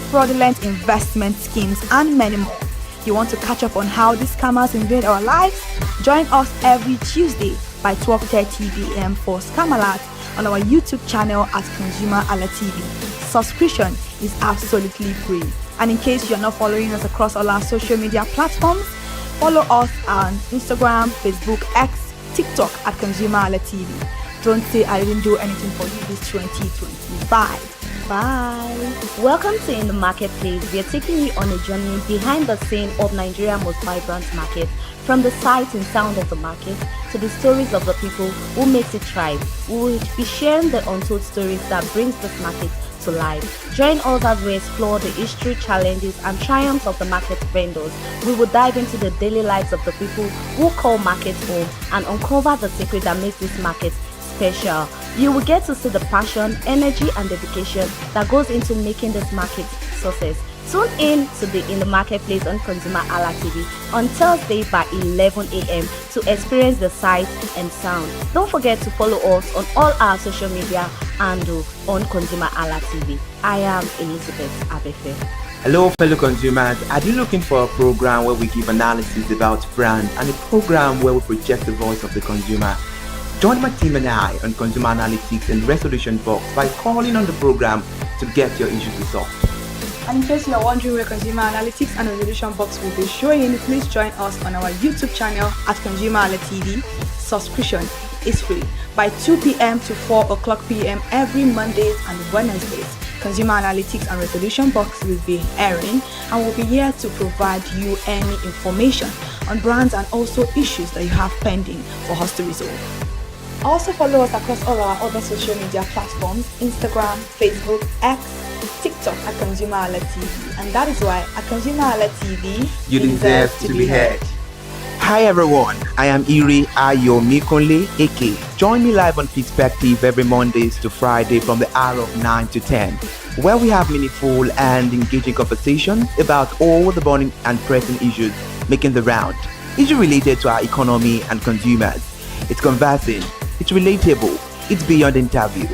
fraudulent investment schemes, and many more. You want to catch up on how these scammers invade our lives? Join us every Tuesday by 12:30 p.m. for Scam Alert on our YouTube channel at ConsumerHallaTV. Subscription is absolutely free. And in case you're not following us across all our social media platforms, follow us on Instagram, Facebook, X, TikTok at ConsumerHallaTV. Don't say I didn't do anything for you this 2025. Bye. Welcome to In the Marketplace. We are taking you on a journey behind the scene of Nigeria's most vibrant market, from the sight and sound of the market to the stories of the people who makes it thrive. We will be sharing the untold stories that brings this market to life. Join us as we explore the history, challenges, and triumphs of the market vendors. We will dive into the daily lives of the people who call markets home and uncover the secret that makes this market special. You will get to see the passion, energy, and dedication that goes into making this market success. Tune in to the In the Marketplace on ConsumerHallaTV on Thursday by 11 a.m. to experience the sight and sound. Don't forget to follow us on all our social media handle on ConsumerHallaTV. I am Elizabeth Abefe. Hello fellow consumers, are you looking for a program where we give analysis about brand and a program where we project the voice of the consumer? Join my team and I on Consumer Analytics and Resolution Box by calling on the program to get your issues resolved. And in case you are wondering where Consumer Analytics and Resolution Box will be showing, please join us on our YouTube channel at ConsumerHallaTV. Subscription is free by 2 p.m. to 4 o'clock p.m. every Mondays and Wednesdays. Consumer Analytics and Resolution Box will be airing and will be here to provide you any information on brands and also issues that you have pending for us to resolve. Also follow us across all our other social media platforms, Instagram, Facebook, X, TikTok at ConsumerHallaTV. And that is why at ConsumerHallaTV, You deserve to be heard. Hi everyone, I am Iri Ayomikunle Eke. Join me live on Perspective every Mondays to Friday from the hour of 9 to 10, where we have meaningful and engaging conversations about all the burning and pressing issues making the round. Issues related to our economy and consumers. It's conversing, it's relatable, it's beyond interview.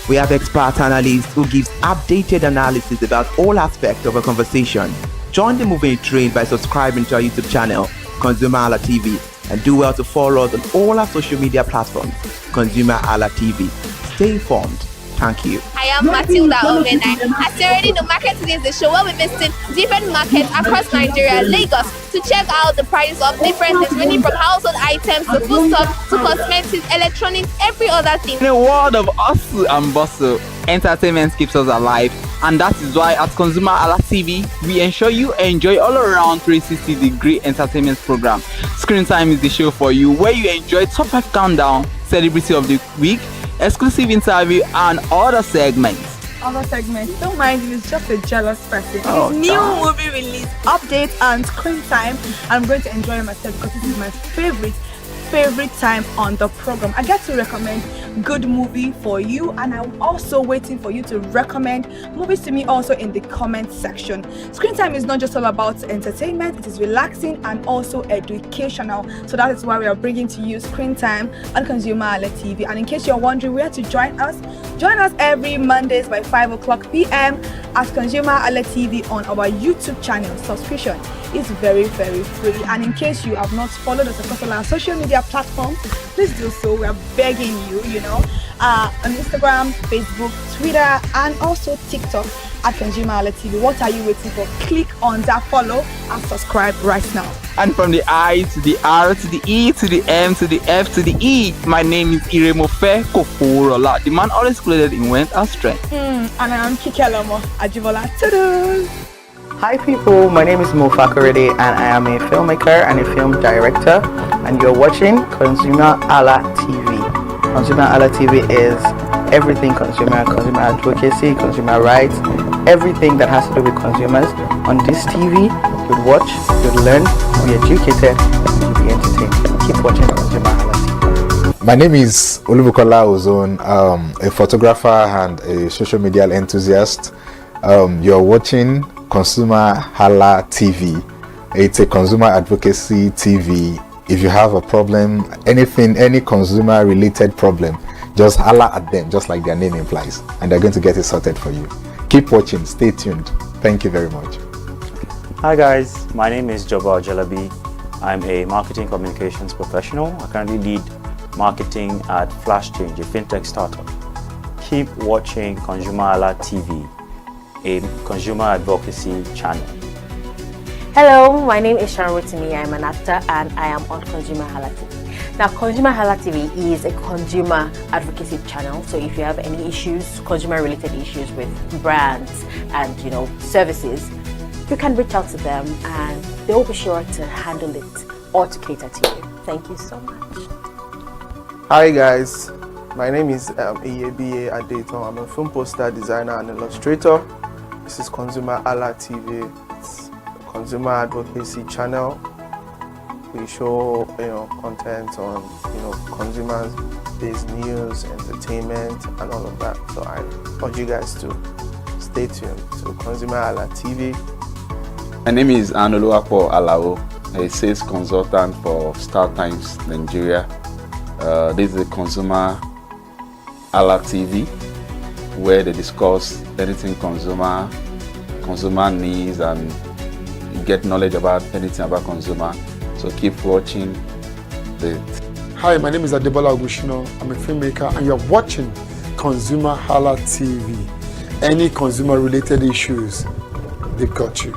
We have expert analysts who gives updated analysis about all aspects of a conversation. Join the moving train by subscribing to our YouTube channel, ConsumerHallaTV, and do well to follow us on all our social media platforms, ConsumerHallaTV. Stay informed. Thank you. I am Matilda Omenai. As you already know, Market Today is the show where we visit different markets across Nigeria, Lagos, to check out the prices of different things, ranging from household items to foodstuffs to cosmetics, electronics, every other thing. In a world of hustle and bustle, entertainment keeps us alive, and that is why at ConsumerHallaTV, we ensure you enjoy all around 360-degree entertainment program. Screen Time is the show for you, where you enjoy top 5 countdown, celebrity of the week, exclusive interview, and other segments. Don't mind if it's just a jealous person. Oh, It's new movie release, updates, and screen time. I'm going to enjoy myself because this is my favorite time on the program. I get to recommend good movie for you, and I'm also waiting for you to recommend movies to me also in the comment section. Screen time is not just all about entertainment, it is relaxing and also educational. So that is why we are bringing to you Screen Time on ConsumerHallaTV. And in case you're wondering where to join us every Mondays by 5 o'clock p.m. at ConsumerHallaTV on our YouTube channel. Subscription is very, very free. And in case you have not followed us across all our social media platforms, please do so. We are begging you, on Instagram, Facebook, Twitter, and also TikTok at ConsumerHallaTV. What are you waiting for? Click on that follow and subscribe right now. And from the I to the R to the E to the M to the F to the E, my name is Iremofe Koforola, the man always clothed in wealth and strength. And I am Kikelomo Ajibola. Toodles! Hi people, my name is Mo Fakorede and I am a filmmaker and a film director, and you're watching ConsumerHallaTV. ConsumerHallaTV is everything consumer advocacy, consumer rights, everything that has to do with consumers. On this TV, you'd watch, you'd learn, be educated, and you'll be entertained. Keep watching ConsumerHallaTV. My name is Olubukola Ozone, a photographer and a social media enthusiast. You're watching ConsumerHallaTV. It's a consumer advocacy TV. If you have a problem, any consumer related problem, just holla at them, just like their name implies, and they're going to get it sorted for you. Keep watching, stay tuned. Thank you very much. Hi guys, my name is Joba Jalabi. I'm a marketing communications professional. I currently lead marketing at Flash Change, a fintech startup. Keep watching ConsumerHallaTV, a consumer advocacy channel. Hello, my name is Sharon Rotimi. I'm an actor and I am on ConsumerHallaTV. Now, ConsumerHallaTV is a consumer advocacy channel. So if you have any issues, consumer-related issues with brands and services, you can reach out to them and they will be sure to handle it or to cater to you. Thank you so much. Hi guys, my name is Iyebiye Adeton. I'm a film poster designer and illustrator. This is ConsumerHallaTV. It's a consumer advocacy channel. We show content on consumers based news, entertainment, and all of that. So I want you guys to stay tuned to ConsumerHallaTV. My name is Anoluwapo Alao, a sales consultant for Star Times Nigeria. This is a ConsumerHallaTV, where they discuss anything consumer needs and get knowledge about anything about consumer. So keep watching it. Hi, my name is Adebola Ogushino. I'm a filmmaker and you're watching ConsumerHallaTV. Any consumer related issues, they've got you.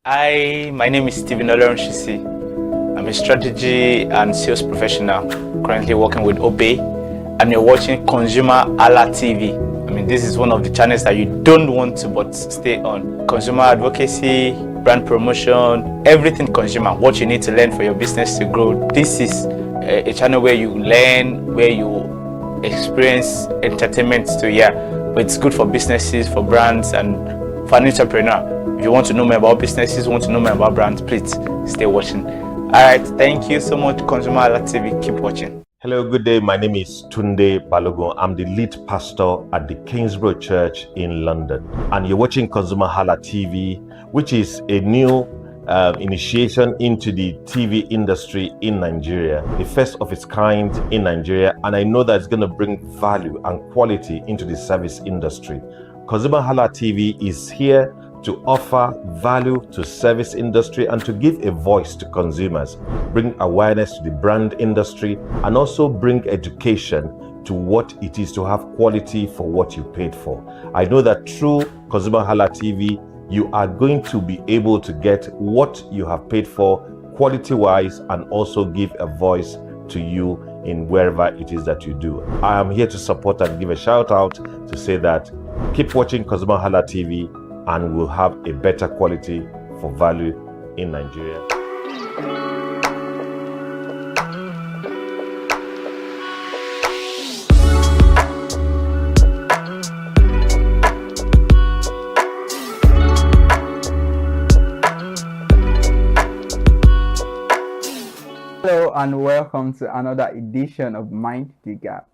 Hi, my name is Stephen Olorunshisi. I'm a strategy and sales professional, currently working with Obey, and you're watching ConsumerHallaTV. I mean, this is one of the channels that you don't want to but stay on. Consumer advocacy, brand promotion, everything consumer, what you need to learn for your business to grow. This is a channel where you learn, where you experience entertainment too, but it's good for businesses, for brands, and for an entrepreneur. If you want to know more about businesses, want to know more about brands, please stay watching. Alright, thank you so much, ConsumerHallaTV. Keep watching. Hello, good day. My name is Tunde Balogun. I'm the lead pastor at the Kingsborough Church in London. And you're watching ConsumerHalla TV, which is a new initiation into the TV industry in Nigeria, the first of its kind in Nigeria. And I know that it's going to bring value and quality into the service industry. ConsumerHalla TV is here to offer value to service industry and to give a voice to consumers, bring awareness to the brand industry, and also bring education to what it is to have quality for what you paid for. I know that through ConsumerHalla TV, you are going to be able to get what you have paid for quality-wise and also give a voice to you in wherever it is that you do. I am here to support and give a shout out to say that keep watching ConsumerHalla TV and we'll have a better quality for value in Nigeria. Hello and welcome to another edition of Mind the Gap.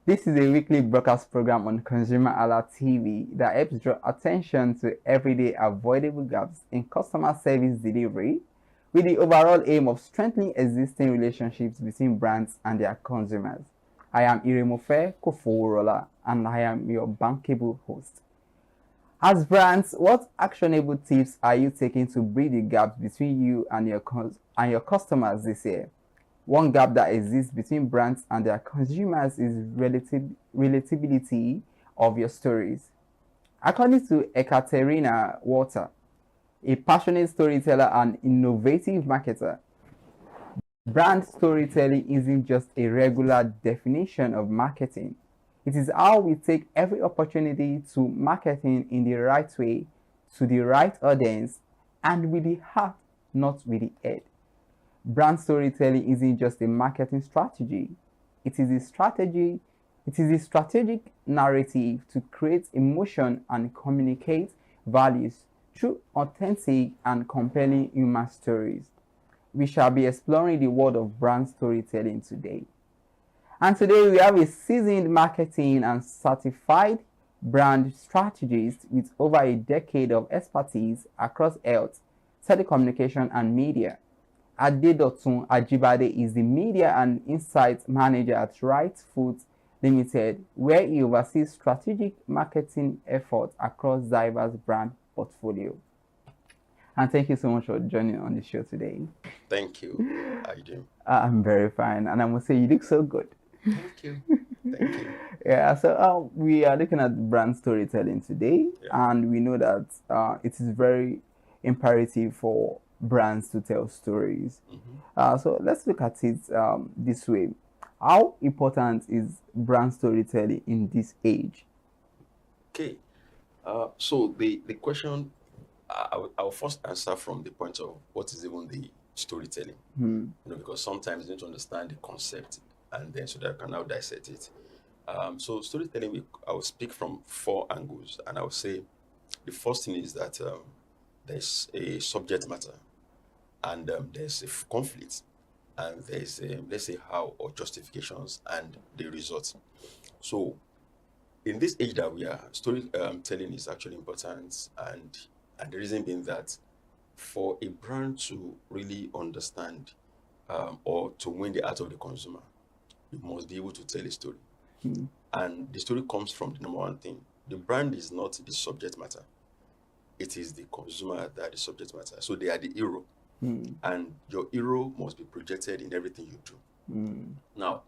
This is a weekly broadcast program on ConsumerHalla TV that helps draw attention to everyday avoidable gaps in customer service delivery with the overall aim of strengthening existing relationships between brands and their consumers. I am Iremofe Kofoworola and I am your bankable host. As brands, what actionable tips are you taking to bridge the gaps between you and your customers this year? One gap that exists between brands and their consumers is relatability of your stories. According to Ekaterina Walter, a passionate storyteller and innovative marketer, brand storytelling isn't just a regular definition of marketing. It is how we take every opportunity to marketing in the right way, to the right audience, and with the heart, not with the head. Brand storytelling isn't just a marketing strategy. It is a strategic narrative to create emotion and communicate values through authentic and compelling human stories. We shall be exploring the world of brand storytelling today. And today we have a seasoned marketing and certified brand strategist with over a decade of expertise across health, telecommunication, and media. Adedotun Ajibade is the Media and Insights Manager at Right Foods Limited, where he oversees strategic marketing efforts across diverse brand portfolio. And thank you so much for joining on the show today. Thank you. How are you doing? I'm very fine, and I must say you look so good. Thank you. Thank you. Yeah, so we are looking at brand storytelling today, and we know that it is very imperative for brands to tell stories. So let's look at it this way. How important is brand storytelling in this age? Okay. So the question, I'll first answer from the point of what is even the storytelling. You know, because sometimes you need to understand the concept and then so that I can now dissect it. So storytelling, I will speak from 4 angles, and I will say the first thing is that there's a subject matter, and there's a conflict, and there's let's say how or justifications and the results. So in this age that we are, storytelling is actually important, and the reason being that for a brand to really understand or to win the heart of the consumer, you must be able to tell a story. And the story comes from the number one thing. The brand is not the subject matter. It is the consumer that is the subject matter. So they are the hero. And your hero must be projected in everything you do. Now,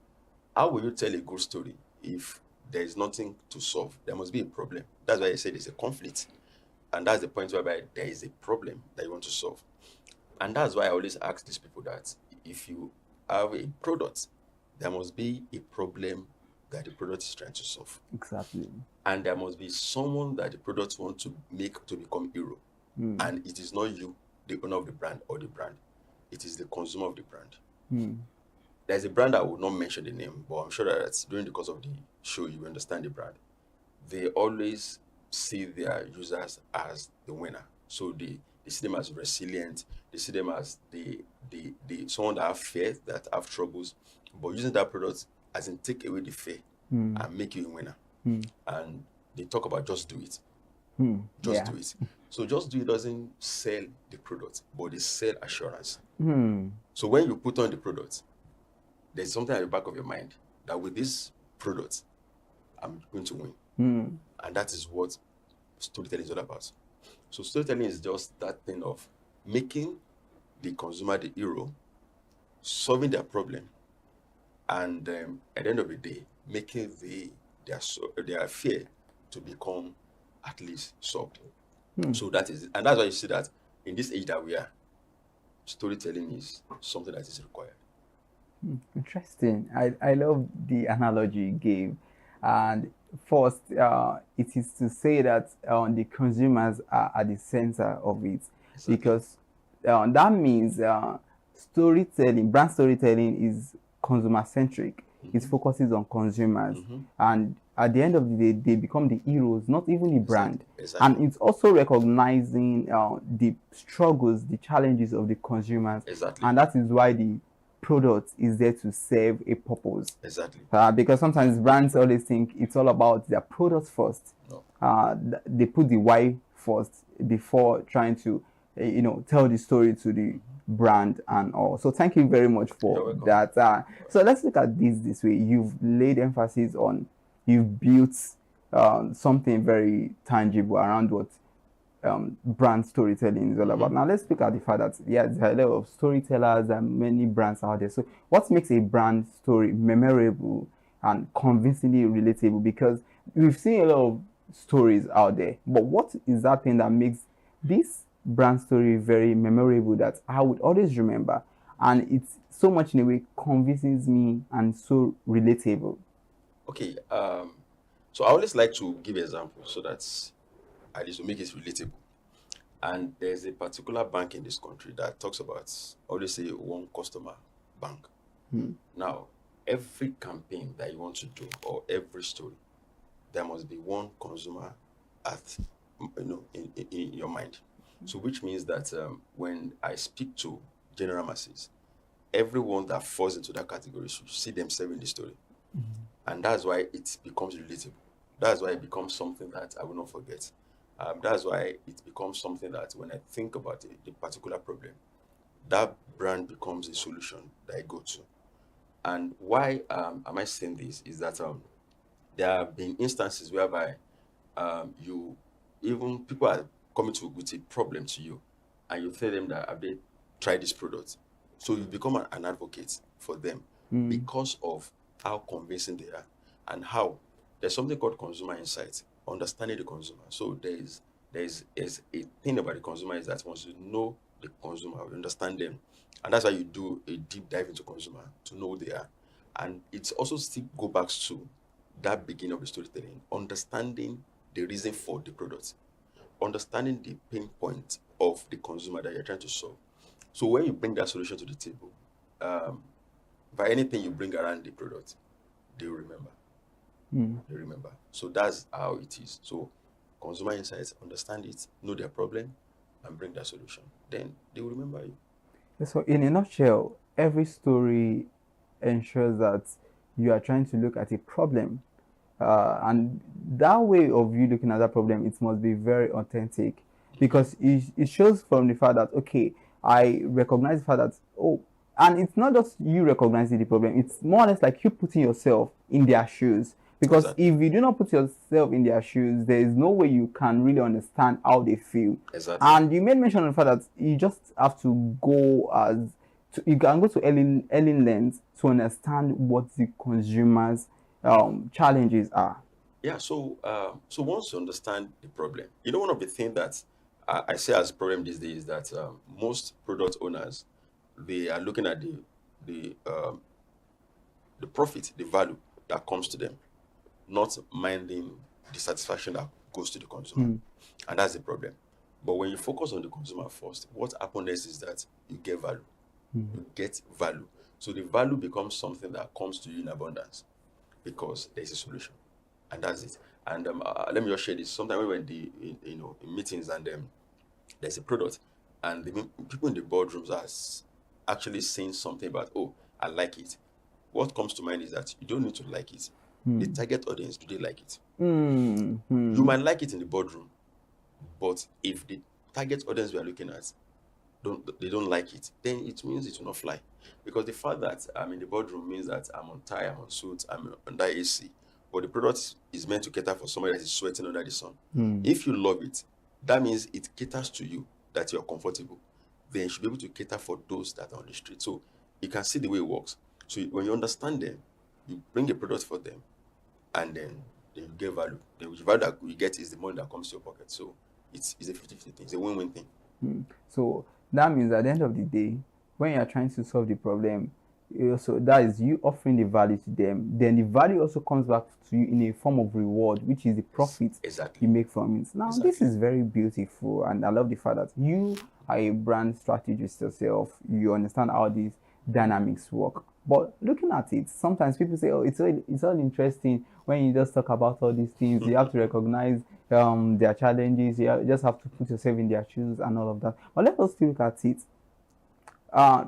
how will you tell a good story if there is nothing to solve? There must be a problem. That's why I said there's a conflict. And that's the point whereby there is a problem that you want to solve. And that's why I always ask these people that if you have a product, there must be a problem that the product is trying to solve. Exactly. And there must be someone that the product wants to make to become hero. And it is not you, the owner of the brand or the brand. It is the consumer of the brand. There's a brand I will not mention the name, but I'm sure that during the course of the show, you understand the brand. They always see their users as the winner. So they see them as resilient. They see them as the someone that have fear, that have troubles, but using that product as in take away the fear and make you a winner. And they talk about just do it. Just do it. So just do it doesn't sell the product, but they sell assurance. So when you put on the product, there's something at the back of your mind that with this product, I'm going to win. And that is what storytelling is all about. So storytelling is just that thing of making the consumer the hero, solving their problem, and at the end of the day, making their fear to become at least solved. So that is, and that's why you see that in this age that we are, storytelling is something that is required. Interesting. I love the analogy you gave. And first, it is to say that the consumers are at the center of it. Exactly. Because that means storytelling, brand storytelling is consumer centric. It focuses on consumers. And at the end of the day, they become the heroes, not even the brand. Exactly. And it's also recognizing the struggles, the challenges of the consumers. Exactly. And that is why the product is there to serve a purpose. Exactly. Because sometimes brands always think it's all about their product first. No. They put the why first before trying to, tell the story to the brand and all. So thank you very much for that. So let's look at this way. You've laid emphasis on, you've built something very tangible around what brand storytelling is all about. Now let's look at the fact that there are a lot of storytellers and many brands out there. So what makes a brand story memorable and convincingly relatable? Because we've seen a lot of stories out there, but what is that thing that makes this brand story very memorable that I would always remember, and it's so much in a way convinces me and so relatable? Okay, so I always like to give examples so that at least to make it relatable. And there's a particular bank in this country that talks about, I always say, one customer bank. Now, every campaign that you want to do or every story, there must be one consumer at in your mind. So which means that when I speak to general masses, everyone that falls into that category should see themselves in the story. And that's why it becomes relatable. That's why it becomes something that I will not forget. That's why it becomes something that when I think about the particular problem, that brand becomes a solution that I go to. And why am I saying this is that there have been instances whereby people are coming with a problem to you, and you tell them that have they tried this product. So you become an advocate for them because of how convincing they are and how there's something called consumer insight, understanding the consumer. So there's a thing about the consumer is that once you know the consumer, you understand them, and that's why you do a deep dive into consumer to know who they are. And it's also still go back to that beginning of the storytelling, understanding the reason for the product, understanding the pain point of the consumer that you're trying to solve. So when you bring that solution to the table, by anything you bring around the product, they will remember. They remember. So that's how it is. So consumer insights, understand it, know their problem, and bring that solution. Then they will remember you. So in a nutshell, every story ensures that you are trying to look at a problem. And that way of you looking at that problem, it must be very authentic, because it shows from the fact that, okay, I recognize the fact that, and it's not just you recognizing the problem, it's more or less like you putting yourself in their shoes. Because if you do not put yourself in their shoes, there is no way you can really understand how they feel. And you made mention of the fact that you just have to go you can go to early lens to understand what the consumer's challenges are. Yeah, so once you understand the problem, one of the things that I say as a problem these days is that most product owners, they are looking at the profit, the value that comes to them, not minding the satisfaction that goes to the consumer. And that's the problem. But when you focus on the consumer first, what happens is that you get value. You get value. So the value becomes something that comes to you in abundance because there's a solution. And that's it. And let me just share this. Sometimes we went in meetings and there's a product and the people in the boardrooms are actually saying something about, I like it. what comes to mind is that you don't need to like it. The target audience, do they like it? You might like it in the boardroom, but if the target audience we are looking at they don't like it, then it means it will not fly. Because the fact that I'm in the boardroom means that I'm on tie, I'm on suit, I'm under AC. But the product is meant to cater for somebody that is sweating under the sun. If you love it, that means it caters to you, that you're comfortable. Then you should be able to cater for those that are on the street. So you can see the way it works. So when you understand them, you bring a product for them, and then you get value. The value that you get is the money that comes to your pocket. So it's a 50-50 thing. It's a win-win thing. So that means at the end of the day, when you are trying to solve the problem, that is you offering the value to them, then the value also comes back to you in a form of reward, which is the profit you make from it. Now, this is very beautiful, and I love the fact that you are a brand strategist yourself. You understand how these dynamics work. But looking at it, sometimes people say, oh, it's all interesting when you just talk about all these things. You have to recognize their challenges. You just have to put yourself in their shoes and all of that. But let us look at it.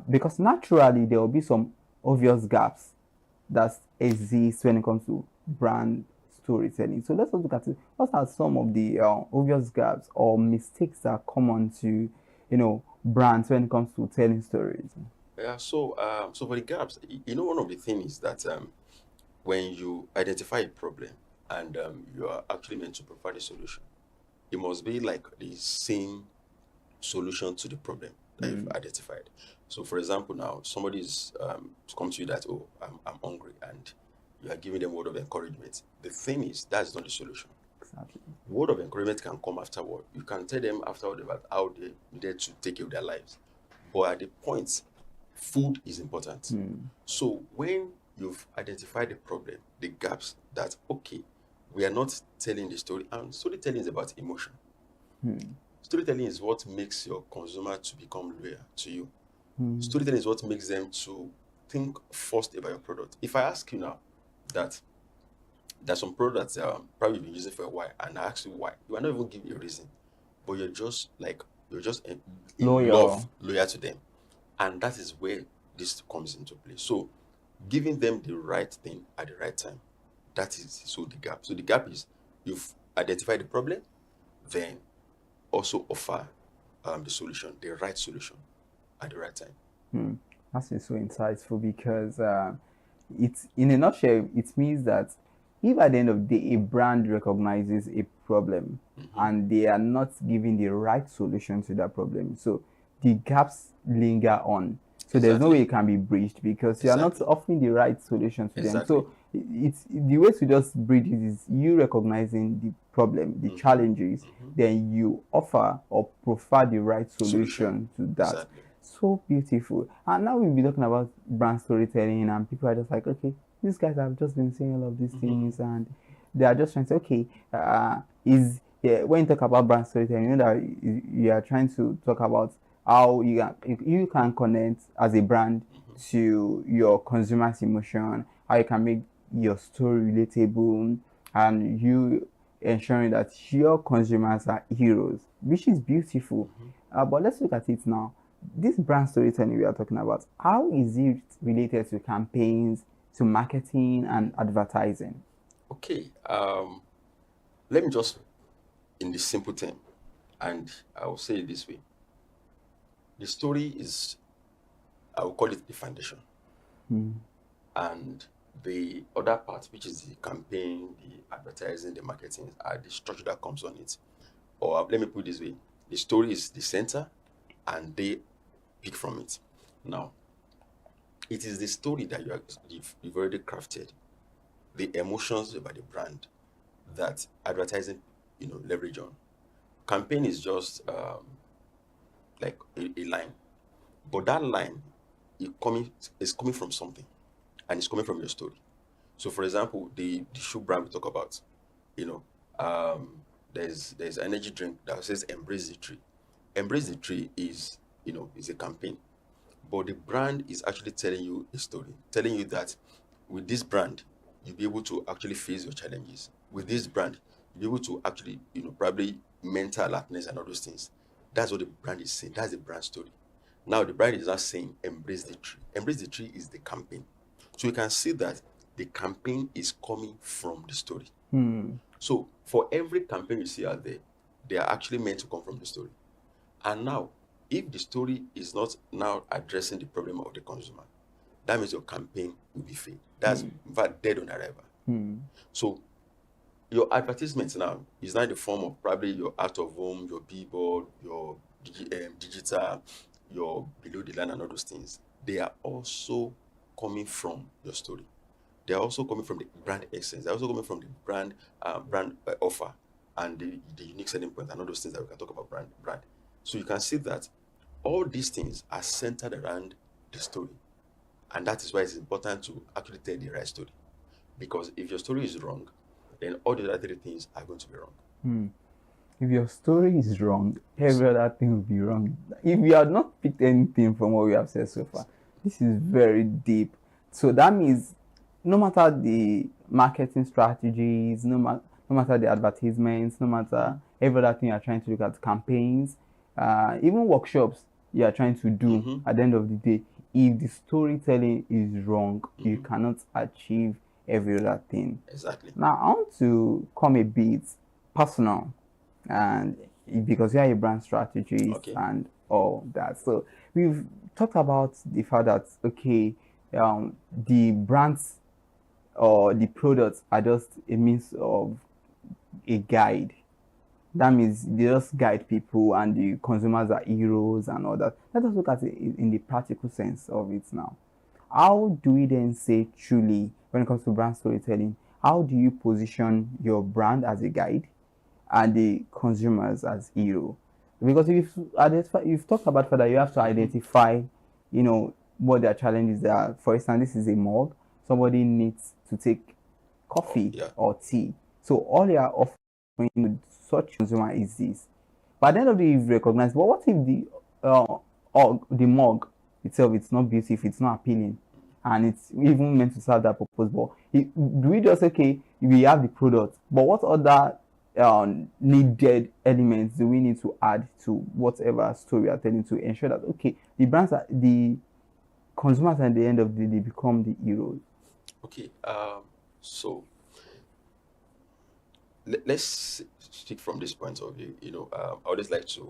Because naturally there will be some obvious gaps that exist when it comes to brand storytelling. So let's look at it. What are some of the obvious gaps or mistakes that are common to brands when it comes to telling stories? Yeah, so for the gaps, one of the things is that when you identify a problem and you are actually meant to provide a solution, it must be like the same solution to the problem that you've identified. So, for example, now somebody's come to you that, oh, I'm hungry, and you are giving them word of encouragement. The thing is, that's not the solution. Exactly. Word of encouragement can come afterward. You can tell them afterward about how they needed to take care of their lives. But at the point, food is important. So when you've identified the problem, the gaps, that, okay, we are not telling the story, and storytelling is about emotion. Storytelling is what makes your consumer to become loyal to you. Storytelling is what makes them to think first about your product. If I ask you now that there's some products probably been using for a while, and I ask you why, you are not even giving a reason, but you're just in love, loyal to them. And that is where this comes into play. So giving them the right thing at the right time, that is the gap. So the gap is you've identified the problem, then also offer the solution, the right solution at the right time. That's so insightful, because it's, in a nutshell, it means that if at the end of the day a brand recognizes a problem and they are not giving the right solution to that problem, so the gaps linger on. So there's no way it can be bridged, because you are not offering the right solution to them. So it's the way to just bridge it is you recognizing the problem, the challenges, then you offer or provide the right solution to that. So beautiful. And now we'll be talking about brand storytelling, and people are just like, okay, these guys have just been saying all of these things, and they are just trying to say, okay, when you talk about brand storytelling, you know that you are trying to talk about how you can connect as a brand to your consumer's emotion, how you can make your story relatable, and you ensuring that your consumers are heroes, which is beautiful. But let's look at it now. This brand storytelling we are talking about, how is it related to campaigns, to marketing and advertising? Okay, let me just, in the simple term, and I will say it this way. The story is, I will call it the foundation. And the other part, which is the campaign, the advertising, the marketing, are the structure that comes on it. Or let me put it this way. The story is the center, and they pick from it. Now, it is the story that you've already crafted, the emotions about the brand, that advertising, leverage on. Campaign is just like a line, but that line is coming from something, and it's coming from your story. So, for example, the shoe brand we talk about, there's an energy drink that says "Embrace the Tree." Embrace the Tree is a campaign, but the brand is actually telling you a story, telling you that with this brand, you'll be able to actually face your challenges. With this brand, you'll be able to actually, probably mental alertness and all those things. That's what the brand is saying. That's the brand story. Now, the brand is not saying embrace the tree. Embrace the tree is the campaign. So you can see that the campaign is coming from the story. Hmm. So for every campaign you see out there, they are actually meant to come from the story. And now, if the story is not now addressing the problem of the consumer, that means your campaign will be failed. That's in fact dead on arrival. Hmm. So your advertisement now is now in the form of probably your out of home, your billboard, your digital, your below the line, and all those things. They are also coming from your story. They are also coming from the brand essence. They're also coming from the brand offer and the unique selling point and all those things that we can talk about brand. So you can see that all these things are centered around the story. And that is why it's important to actually tell the right story. Because if your story is wrong, then all the other three things are going to be wrong. Hmm. If your story is wrong, every other thing will be wrong. If you have not picked anything from what we have said so far, this is very deep. So that means no matter the marketing strategies, no matter the advertisements, no matter every other thing you are trying to look at, campaigns, even workshops you are trying to do, at the end of the day, if the storytelling is wrong, you cannot achieve every other thing. Exactly. Now, I want to come a bit personal, and because you are a brand strategist and all that. So we've talked about the fact that, okay, the brands or the products are just a means of a guide. That means they just guide people and the consumers are heroes and all that. Let us look at it in the practical sense of it now. How do we then say truly, when it comes to brand storytelling, how do you position your brand as a guide and the consumers as hero? Because you've talked about that you have to identify, what their challenges are. For instance, this is a mug. Somebody needs to take coffee or tea. So all they are offering with such consumer is this. But at the end of the day, you've recognized, but what if the mug itself, it's not beautiful, it's not appealing, and it's even meant to serve that purpose? But do we just, we have the product, but what other needed elements do we need to add to whatever story we are telling to ensure that, the brands are the consumers at the end of the day become the heroes? Okay, so let's stick from this point of view. I always like to